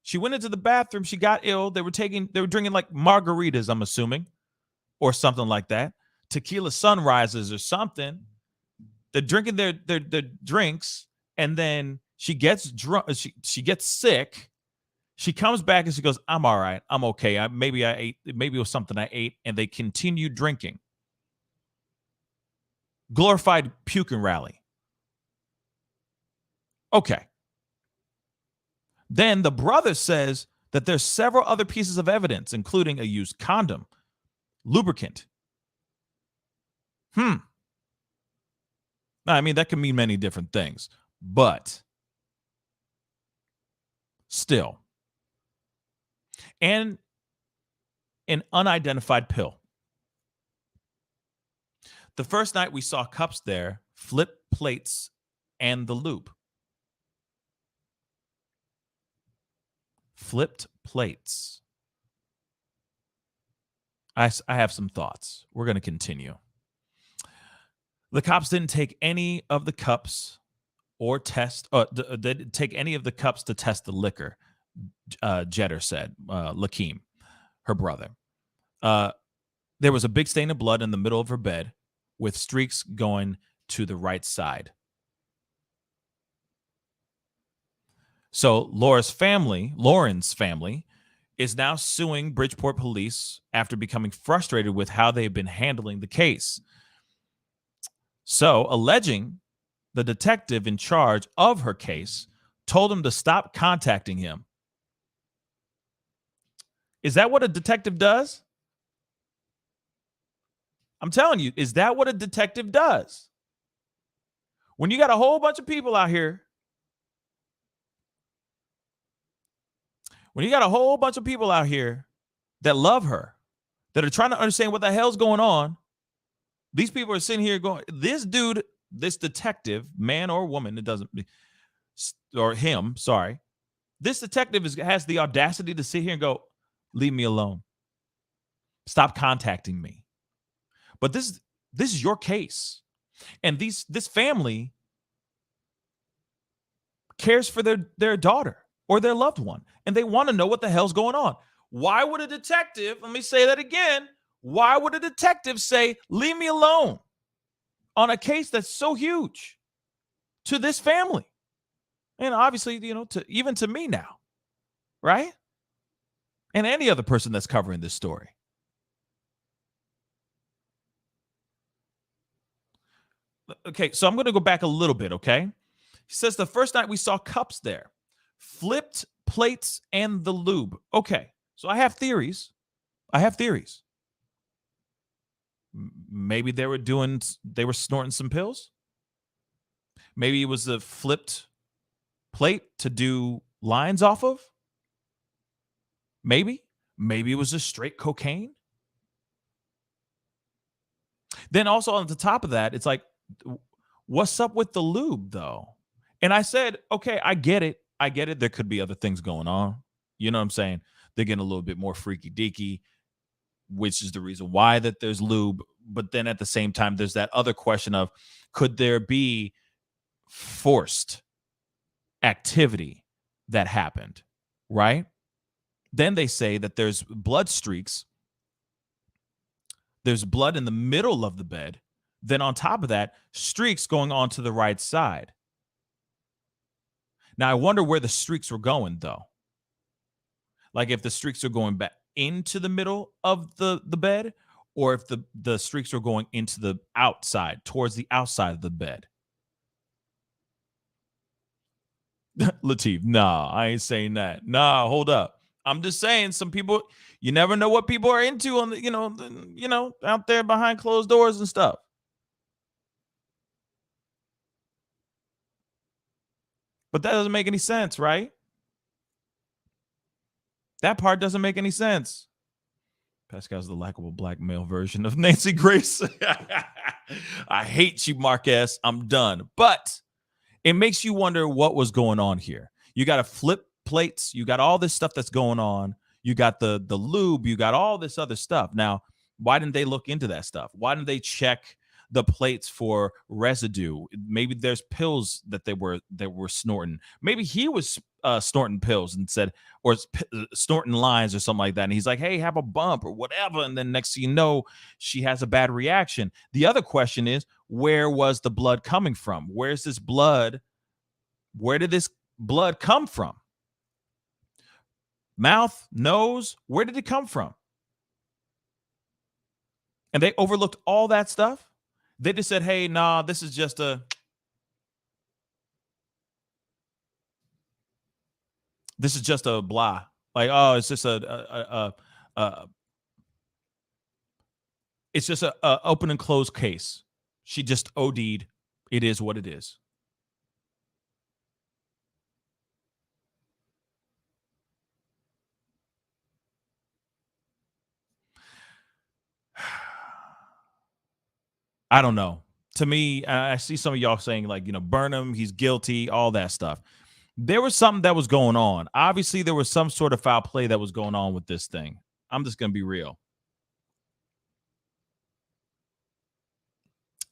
She went into the bathroom. She got ill. They were drinking like margaritas, I'm assuming, or something like that. Tequila sunrises or something. They're drinking their drinks, and then she gets drunk. She gets sick. She comes back and she goes, "I'm all right. I'm okay. Maybe it was something I ate," and they continue drinking. Glorified puking rally. Okay. Then the brother says that there's several other pieces of evidence, including a used condom, lubricant. I mean, that can mean many different things, but still. And an unidentified pill. The first night we saw cups there, flip plates, and the lube. Flipped plates. I have some thoughts. We're going to continue. The cops didn't take any of the cups or test. They didn't take any of the cups to test the liquor. Jeter said, Lakeem, her brother. There was a big stain of blood in the middle of her bed, with streaks going to the right side. So Lauren's family is now suing Bridgeport police after becoming frustrated with how they've been handling the case. So, alleging the detective in charge of her case told him to stop contacting him. Is that what a detective does? I'm telling you, is that what a detective does? When you got a whole bunch of people out here, that love her, that are trying to understand what the hell's going on, these people are sitting here going, this dude, this detective, man or woman, it doesn't, or him, sorry. This detective has the audacity to sit here and go, leave me alone. Stop contacting me. But this is your case. And this family cares for their daughter or their loved one. And they want to know what the hell's going on. Why would a detective, let me say that again, why would a detective say, leave me alone on a case that's so huge to this family? And obviously, even to me now, right? And any other person that's covering this story. Okay, so I'm going to go back a little bit, okay? He says the first night we saw cups there, flipped plates, and the lube. Okay, so I have theories. Maybe they were snorting some pills. Maybe it was a flipped plate to do lines off of. Maybe it was just straight cocaine. Then also on the top of that, it's like, what's up with the lube though? And I said, okay, I get it. There could be other things going on. You know what I'm saying? They're getting a little bit more freaky deaky, which is the reason why that there's lube. But then at the same time, there's that other question of, could there be forced activity that happened, right? Then they say that there's blood streaks. There's blood in the middle of the bed. Then on top of that, streaks going on to the right side. Now, I wonder where the streaks were going, though. Like if the streaks are going back into the middle of the bed, or if the streaks are going into the outside, towards the outside of the bed. Lateef, nah, I ain't saying that. Nah, hold up. I'm just saying, some people, you never know what people are into on the, out there behind closed doors and stuff. But that doesn't make any sense, right? That part doesn't make any sense. Pascal's the likable black male version of Nancy Grace. I hate you, Marquez. I'm done. But it makes you wonder what was going on here. You got to flip plates. You got all this stuff that's going on. You got the lube. You got all this other stuff. Now, why didn't they look into that stuff? Why didn't they check the plates for residue? Maybe there's pills that they were snorting. Maybe he was snorting pills and said, or snorting lines or something like that. And he's like, hey, have a bump or whatever. And then next thing you know, she has a bad reaction. The other question is, where was the blood coming from? Where's this blood? Where did this blood come from? Mouth, nose, where did it come from? And they overlooked all that stuff. They just said, hey, nah, this is just a blah. Like, oh, it's just it's just a open and closed case. She just OD'd. It is what it is. I don't know. To me, I see some of y'all saying like, burn him, he's guilty, all that stuff. There was something that was going on. Obviously, there was some sort of foul play that was going on with this thing. I'm just going to be real.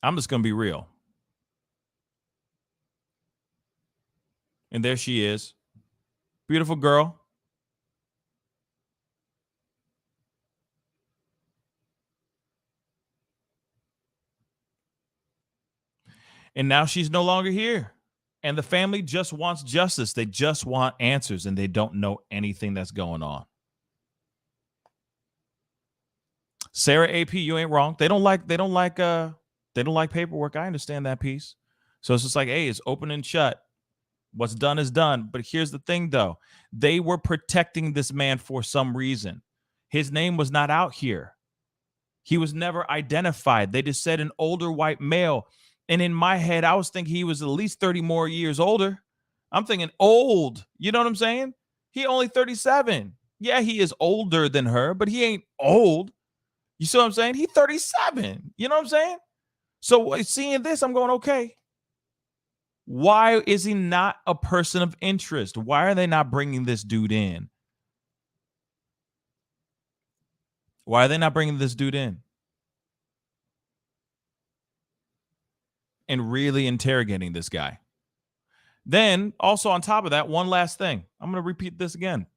I'm just going to be real. And there she is. Beautiful girl. And now she's no longer here. And the family just wants justice. They just want answers, and they don't know anything that's going on. Sarah AP, you ain't wrong. They don't like paperwork. I understand that piece. So it's just like, hey, it's open and shut. What's done is done. But here's the thing, though. They were protecting this man for some reason. His name was not out here. He was never identified. They just said an older white male. And in my head, I was thinking he was at least 30 more years older. I'm thinking old. You know what I'm saying? He only 37. Yeah, he is older than her, but he ain't old. You see what I'm saying? He 37. You know what I'm saying? So seeing this, I'm going, okay. Why is he not a person of interest? Why are they not bringing this dude in? Why are they not bringing this dude in? And really interrogating this guy. Then, also on top of that, one last thing. I'm going to repeat this again.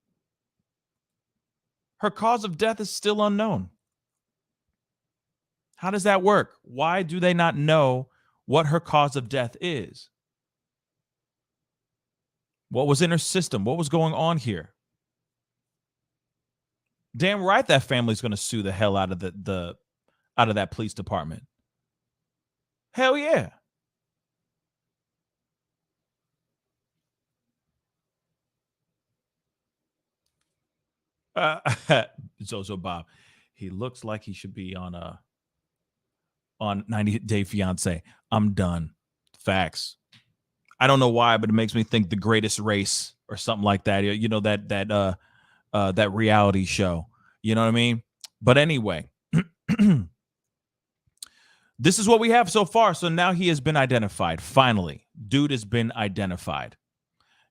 Her cause of death is still unknown. How does that work? Why do they not know what her cause of death is? What was in her system? What was going on here? Damn right that family's going to sue the hell out of out of that police department. Hell yeah. Zozo Bob, he looks like he should be on 90 Day Fiance. I'm done. Facts. I don't know why, but it makes me think The Greatest Race or something like that. You know, that that reality show. You know what I mean? But anyway, this is what we have so far. So now he has been identified. Finally, dude has been identified.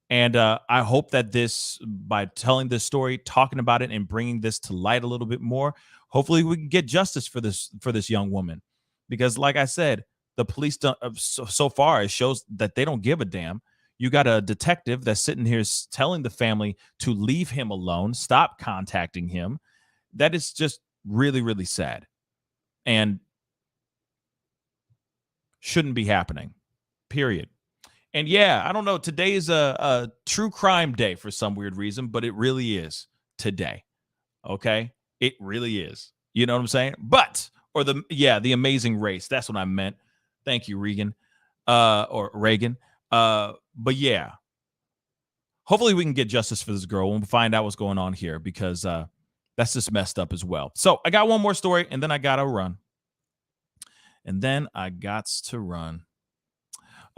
And I hope that this, by telling this story, talking about it, and bringing this to light a little bit more, hopefully we can get justice for this young woman. Because like I said, the police don't, so far it shows that they don't give a damn. You got a detective that's sitting here telling the family to leave him alone, stop contacting him. That is just really, really sad. And shouldn't be happening, period. And yeah, I don't know. Today is a true crime day for some weird reason, but it really is today. Okay? It really is. You know what I'm saying? But, or the Amazing Race. That's what I meant. Thank you, Regan. Or Reagan. But yeah, hopefully we can get justice for this girl and we'll find out what's going on here, because that's just messed up as well. So I got one more story and then I got to run.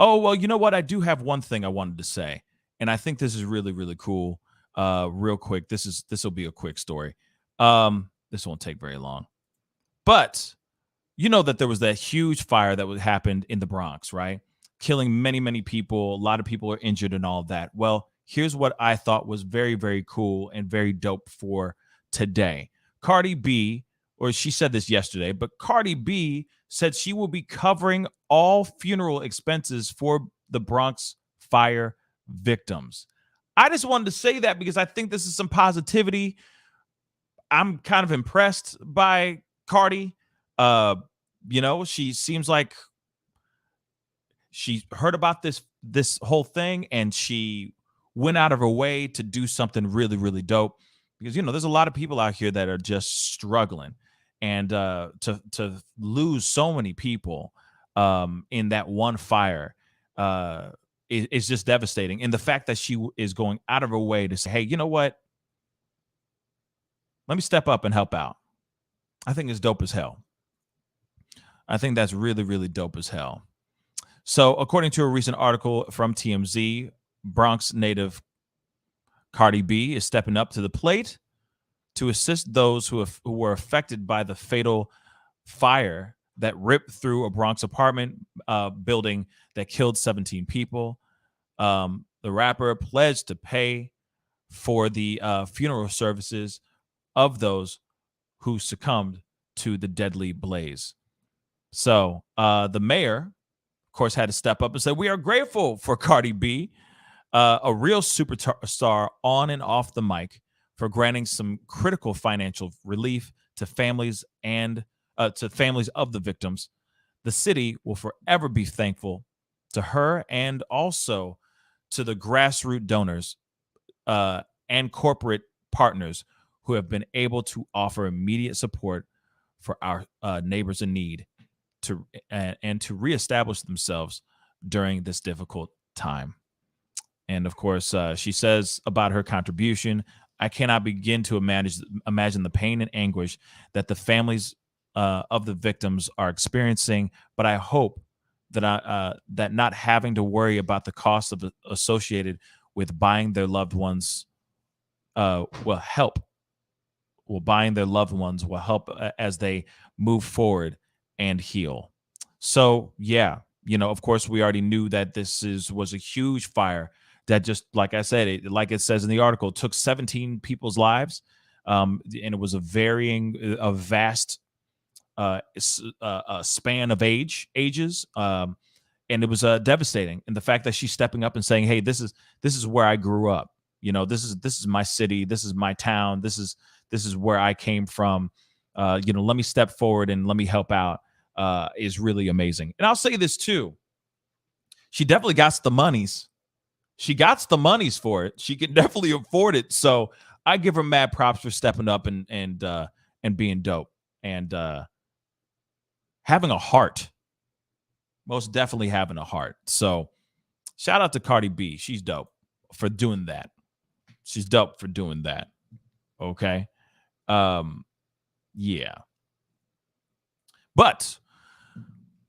Oh, well, you know what? I do have one thing I wanted to say, and I think this is really, really cool. Real quick, this will be a quick story. This won't take very long. But you know that there was that huge fire that happened in the Bronx, right? Killing many, many people. A lot of people are injured and all of that. Well, here's what I thought was very, very cool and very dope for today. Cardi B, or she said this yesterday, but Cardi B said she will be covering all funeral expenses for the Bronx fire victims. I just wanted to say that because I think this is some positivity. I'm kind of impressed by Cardi. She seems like she heard about this whole thing and she went out of her way to do something really, really dope, because, there's a lot of people out here that are just struggling. And to lose so many people in that one fire is just devastating. And the fact that she is going out of her way to say, hey, you know what? Let me step up and help out. I think it's dope as hell. I think that's really, really dope as hell. So according to a recent article from TMZ, Bronx native Cardi B is stepping up to the plate to assist those who were affected by the fatal fire that ripped through a Bronx apartment building that killed 17 people. The rapper pledged to pay for the funeral services of those who succumbed to the deadly blaze. So the mayor, of course, had to step up and say, we are grateful for Cardi B, a real superstar on and off the mic, for granting some critical financial relief to families and to families of the victims. The city will forever be thankful to her and also to the grassroots donors and corporate partners who have been able to offer immediate support for our neighbors in need and to reestablish themselves during this difficult time. And of course, she says about her contribution, I cannot begin to imagine the pain and anguish that the families of the victims are experiencing. But I hope that that not having to worry about the cost associated with buying their loved ones will help. Buying their loved ones will help as they move forward and heal. So yeah, of course, we already knew that this was a huge fire that, just like I said, like it says in the article, took 17 people's lives, and it was a vast span of ages, and it was devastating. And the fact that she's stepping up and saying, "Hey, this is where I grew up. This is my city. This is my town. This is where I came from. Let me step forward and let me help out." Is really amazing. And I'll say this too: she definitely got the monies. She got the monies for it. She can definitely afford it. So I give her mad props for stepping up and being dope and having a heart. Most definitely having a heart. So shout out to Cardi B. She's dope for doing that. She's dope for doing that. Okay. Yeah. But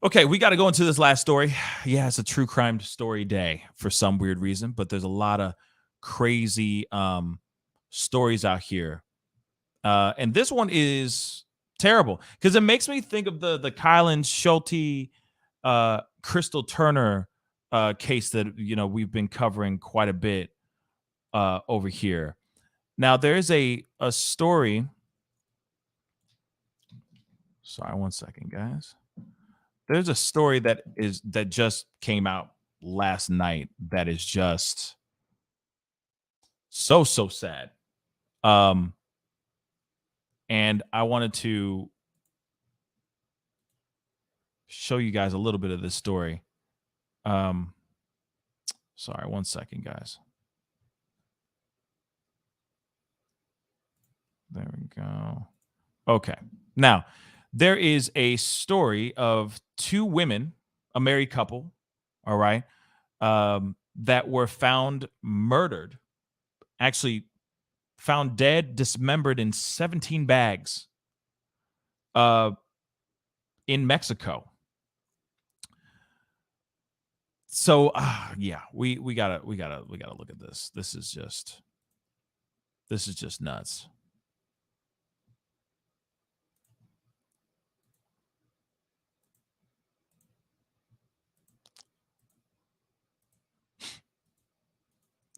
okay, we got to go into this last story. Yeah, it's a true crime story day for some weird reason, but there's a lot of crazy stories out here. And this one is terrible because it makes me think of the Kylan Schulte, Crystal Turner case that we've been covering quite a bit over here. Now there's a story. Sorry, one second, guys. There's a story that just came out last night that is just so sad. And I wanted to show you guys a little bit of this story. Sorry, one second, guys. There we go. Okay. Now, there is a story of two women, a married couple, all right, that were found murdered, actually found dead, dismembered in 17 bags in Mexico. So yeah, we gotta look at this. This is just nuts.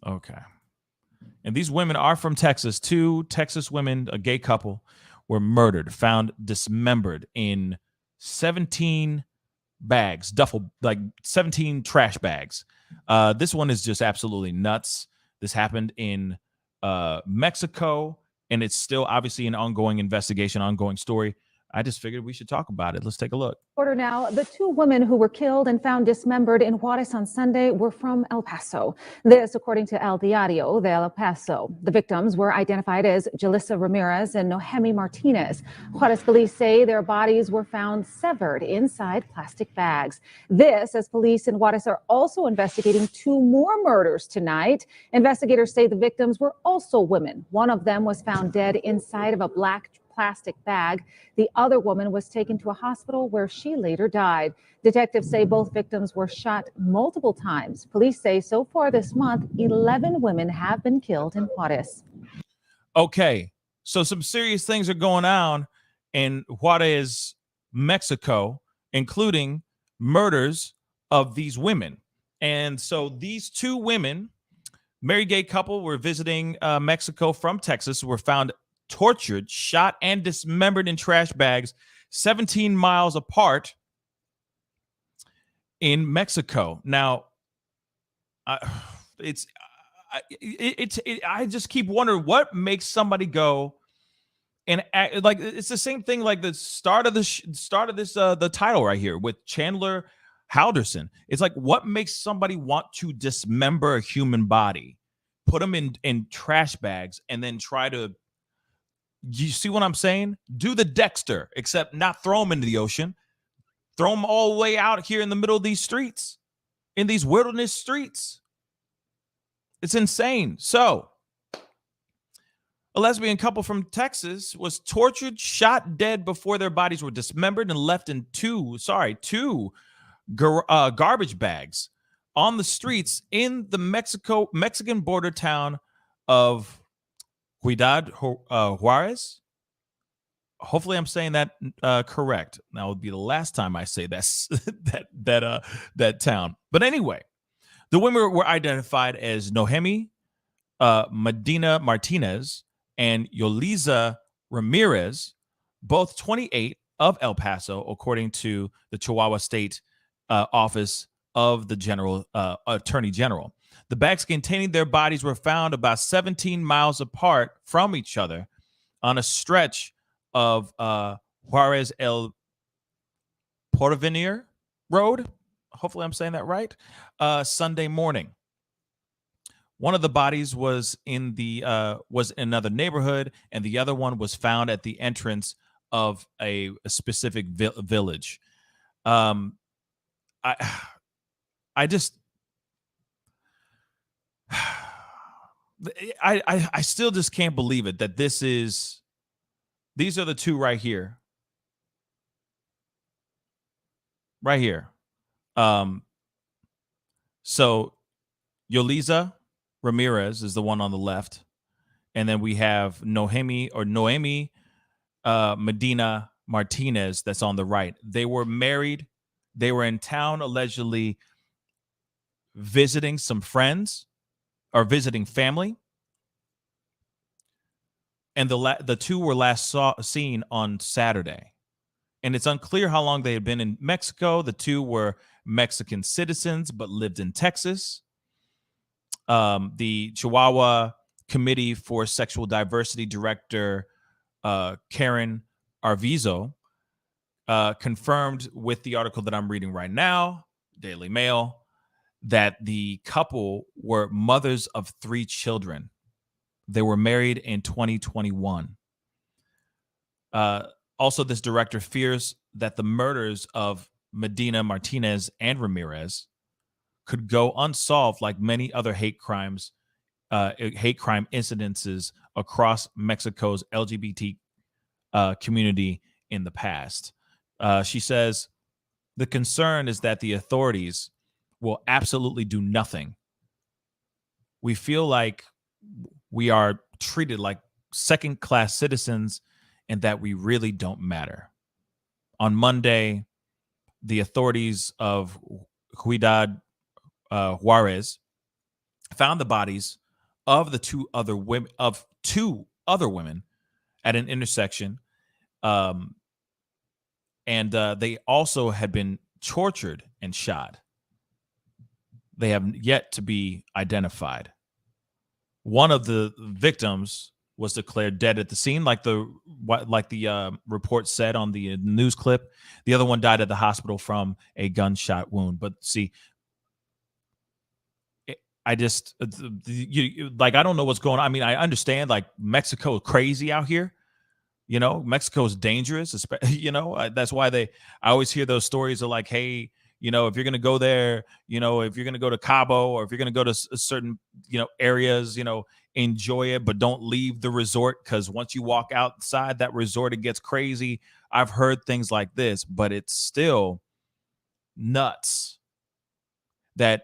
Okay. And these women are from Texas. Two Texas women, a gay couple, were murdered, found dismembered in 17 bags, 17 trash bags. This one is just absolutely nuts. This happened in Mexico, and it's still obviously an ongoing investigation, ongoing story. I just figured we should talk about it. Let's take a look. Order now. The two women who were killed and found dismembered in Juarez on Sunday were from El Paso. This, according to El Diario de El Paso. The victims were identified as Jalissa Ramirez and Nohemi Martinez. Juarez police say their bodies were found severed inside plastic bags. This, as police in Juarez are also investigating two more murders tonight. Investigators say the victims were also women. One of them was found dead inside of a black plastic bag. The other woman was taken to a hospital where she later died. Detectives say both victims were shot multiple times. Police say so far this month, 11 women have been killed in Juarez. Okay, so some serious things are going on in Juarez, Mexico, including murders of these women. And so these two women, married gay couple, were visiting Mexico from Texas, were found tortured, shot, and dismembered in trash bags 17 miles apart in Mexico. Now, I just keep wondering what makes somebody go and act, like it's the same thing like the start of this the title right here with Chandler Halderson. It's like what makes somebody want to dismember a human body, put them in trash bags, and then try to, you see what I'm saying? Do the Dexter, except not throw them into the ocean. Throw them all the way out here in the middle of these streets, in these wilderness streets. It's insane. So, a lesbian couple from Texas was tortured, shot dead before their bodies were dismembered and left in two garbage bags on the streets in the Mexican border town of Ciudad Juarez. Hopefully, I'm saying that correct. That will be the last time I say that town. But anyway, the women were identified as Nohemi Medina Martinez and Yoliza Ramirez, both 28 of El Paso, according to the Chihuahua State Office of the Attorney General. The bags containing their bodies were found about 17 miles apart from each other on a stretch of Juarez El Porvenir Road. Hopefully I'm saying that right. Sunday morning. One of the bodies was in another neighborhood, and the other one was found at the entrance of a specific village. I still just can't believe it that these are the two right here. Right here. So Yoliza Ramirez is the one on the left, And then we have Noemi Medina Martinez that's on the right. They were married. They were in town allegedly visiting some friends or visiting family. And the two were last seen on Saturday. And it's unclear how long they had been in Mexico. The two were Mexican citizens but lived in Texas. The Chihuahua Committee for Sexual Diversity Director Karen Arvizo confirmed with the article that I'm reading right now, Daily Mail, that the couple were mothers of 3 children. They were married in 2021. Also, this director fears that the murders of Medina Martinez and Ramirez could go unsolved like many other hate crime incidences across Mexico's LGBT community in the past. She says the concern is that the authorities will absolutely do nothing. We feel like we are treated like second-class citizens and that we really don't matter. On Monday, the authorities of Ciudad Juarez found the bodies of two other women at an intersection, and they also had been tortured and shot. They have yet to be identified. One of the victims was declared dead at the scene, like the report said on the news clip. The other one died at the hospital from a gunshot wound. But see, I just I don't know what's going on. I mean, I understand like Mexico is crazy out here. You know, Mexico is dangerous. That's why I always hear those stories of like, hey, if you're going to go there, if you're going to go to Cabo or if you're going to go to certain, areas, enjoy it, but don't leave the resort, because once you walk outside that resort, it gets crazy. I've heard things like this, but it's still nuts that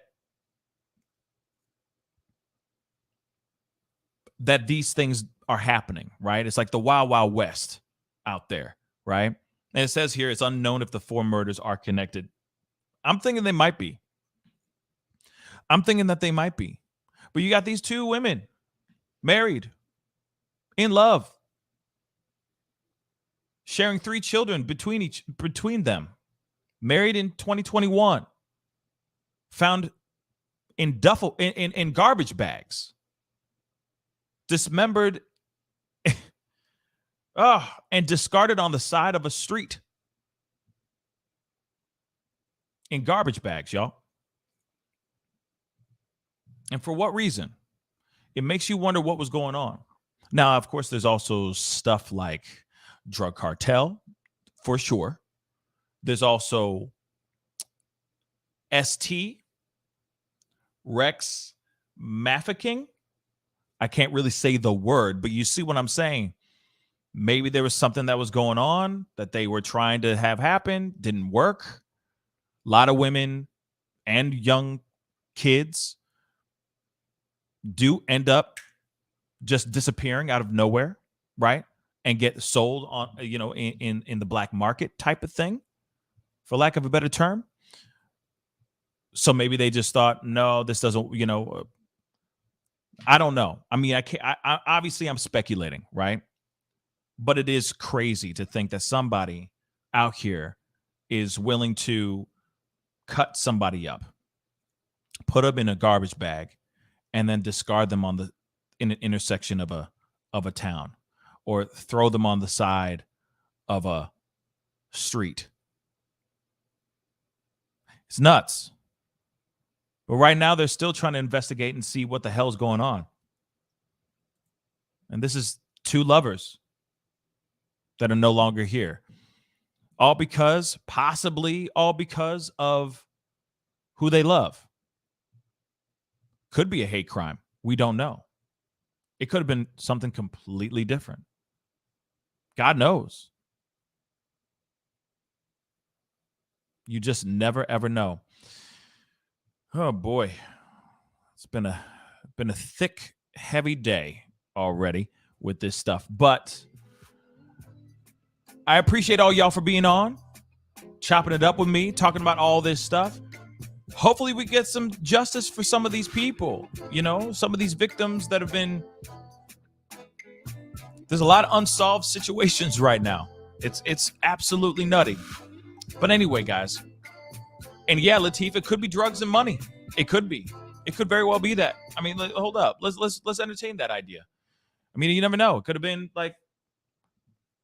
these things are happening, right? It's like the Wild Wild West out there, right? And it says here it's unknown if the 4 murders are connected. I'm thinking they might be. I'm thinking that they might be. But you got these 2 women married, in love, sharing 3 children between them, married in 2021, found in in garbage bags, dismembered, and discarded on the side of a street. In garbage bags, y'all. And for what reason? It makes you wonder what was going on. Now, of course, there's also stuff like drug cartel, for sure. There's also ST, Rex, Mafficking. I can't really say the word, but you see what I'm saying. Maybe there was something that was going on that they were trying to have happen, didn't work. A lot of women and young kids do end up just disappearing out of nowhere, right? And get sold on, in the black market type of thing, for lack of a better term. So maybe they just thought, no, this doesn't, I don't know. I mean, I obviously I'm speculating, right? But it is crazy to think that somebody out here is willing to cut somebody up, put them in a garbage bag, and then discard them in an intersection of a town, or throw them on the side of a street. It's nuts. But right now they're still trying to investigate and see what the hell's going on. And this is 2 lovers that are no longer here. Possibly all because of who they love. Could be a hate crime. We don't know. It could have been something completely different. God knows. You just never, ever know. Oh boy. It's been a thick, heavy day already with this stuff. But I appreciate all y'all for being on, chopping it up with me, talking about all this stuff. Hopefully we get some justice for some of these people, you know, some of these victims that have been... There's a lot of unsolved situations right now. It's absolutely nutty. But anyway, guys. And yeah, Lateef, it could be drugs and money. It could be. It could very well be that. I mean, hold up. Let's entertain that idea. I mean, you never know. It could have been like,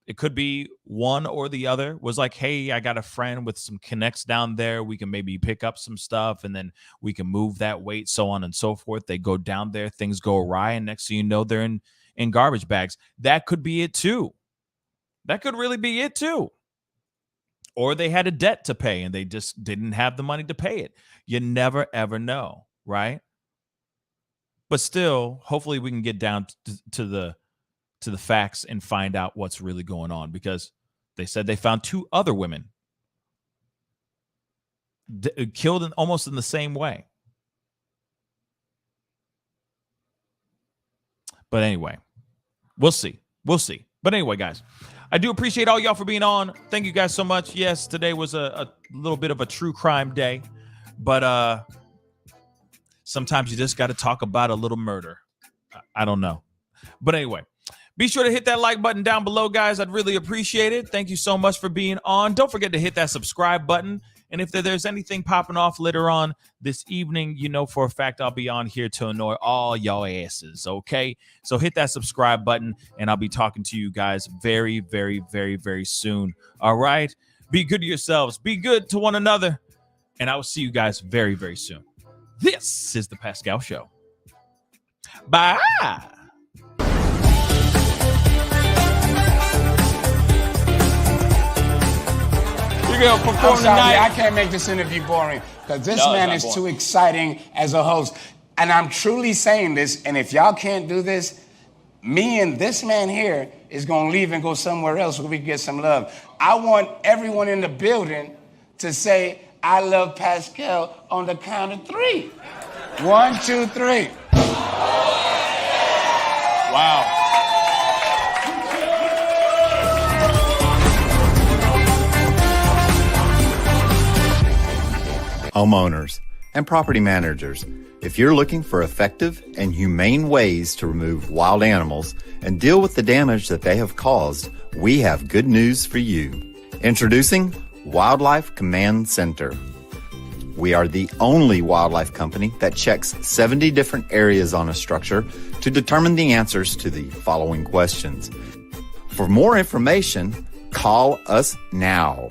it could be one or the other. Was like, hey, I got a friend with some connects down there. We can maybe pick up some stuff and then we can move that weight, so on and so forth. They go down there, things go awry, and next thing you know, they're in garbage bags. That could be it too. That could really be it too. Or they had a debt to pay and they just didn't have the money to pay it. You never, ever know, right? But still, hopefully we can get down to the facts and find out what's really going on, because they said they found 2 other women killed almost in the same way. But anyway, we'll see. We'll see. But anyway, guys, I do appreciate all y'all for being on. Thank you guys so much. Yes, today was a little bit of a true crime day, but sometimes you just got to talk about a little murder. I don't know. But anyway, be sure to hit that like button down below, guys. I'd really appreciate it. Thank you so much for being on. Don't forget to hit that subscribe button. And if there's anything popping off later on this evening, you know for a fact I'll be on here to annoy all y'all asses, okay? So hit that subscribe button, and I'll be talking to you guys very, very, very, very soon, all right? Be good to yourselves. Be good to one another, and I will see you guys very, very soon. This is The Pascal Show. Bye. You're going to perform tonight. I can't make this interview boring because this man is too exciting as a host. And I'm truly saying this, and if y'all can't do this, me and this man here is going to leave and go somewhere else where we can get some love. I want everyone in the building to say, I love Pascal on the count of 3. 1, 2, 3. Wow. Homeowners and property managers, if you're looking for effective and humane ways to remove wild animals and deal with the damage that they have caused, we have good news for you. Introducing Wildlife Command Center. We are the only wildlife company that checks 70 different areas on a structure to determine the answers to the following questions. For more information, call us now.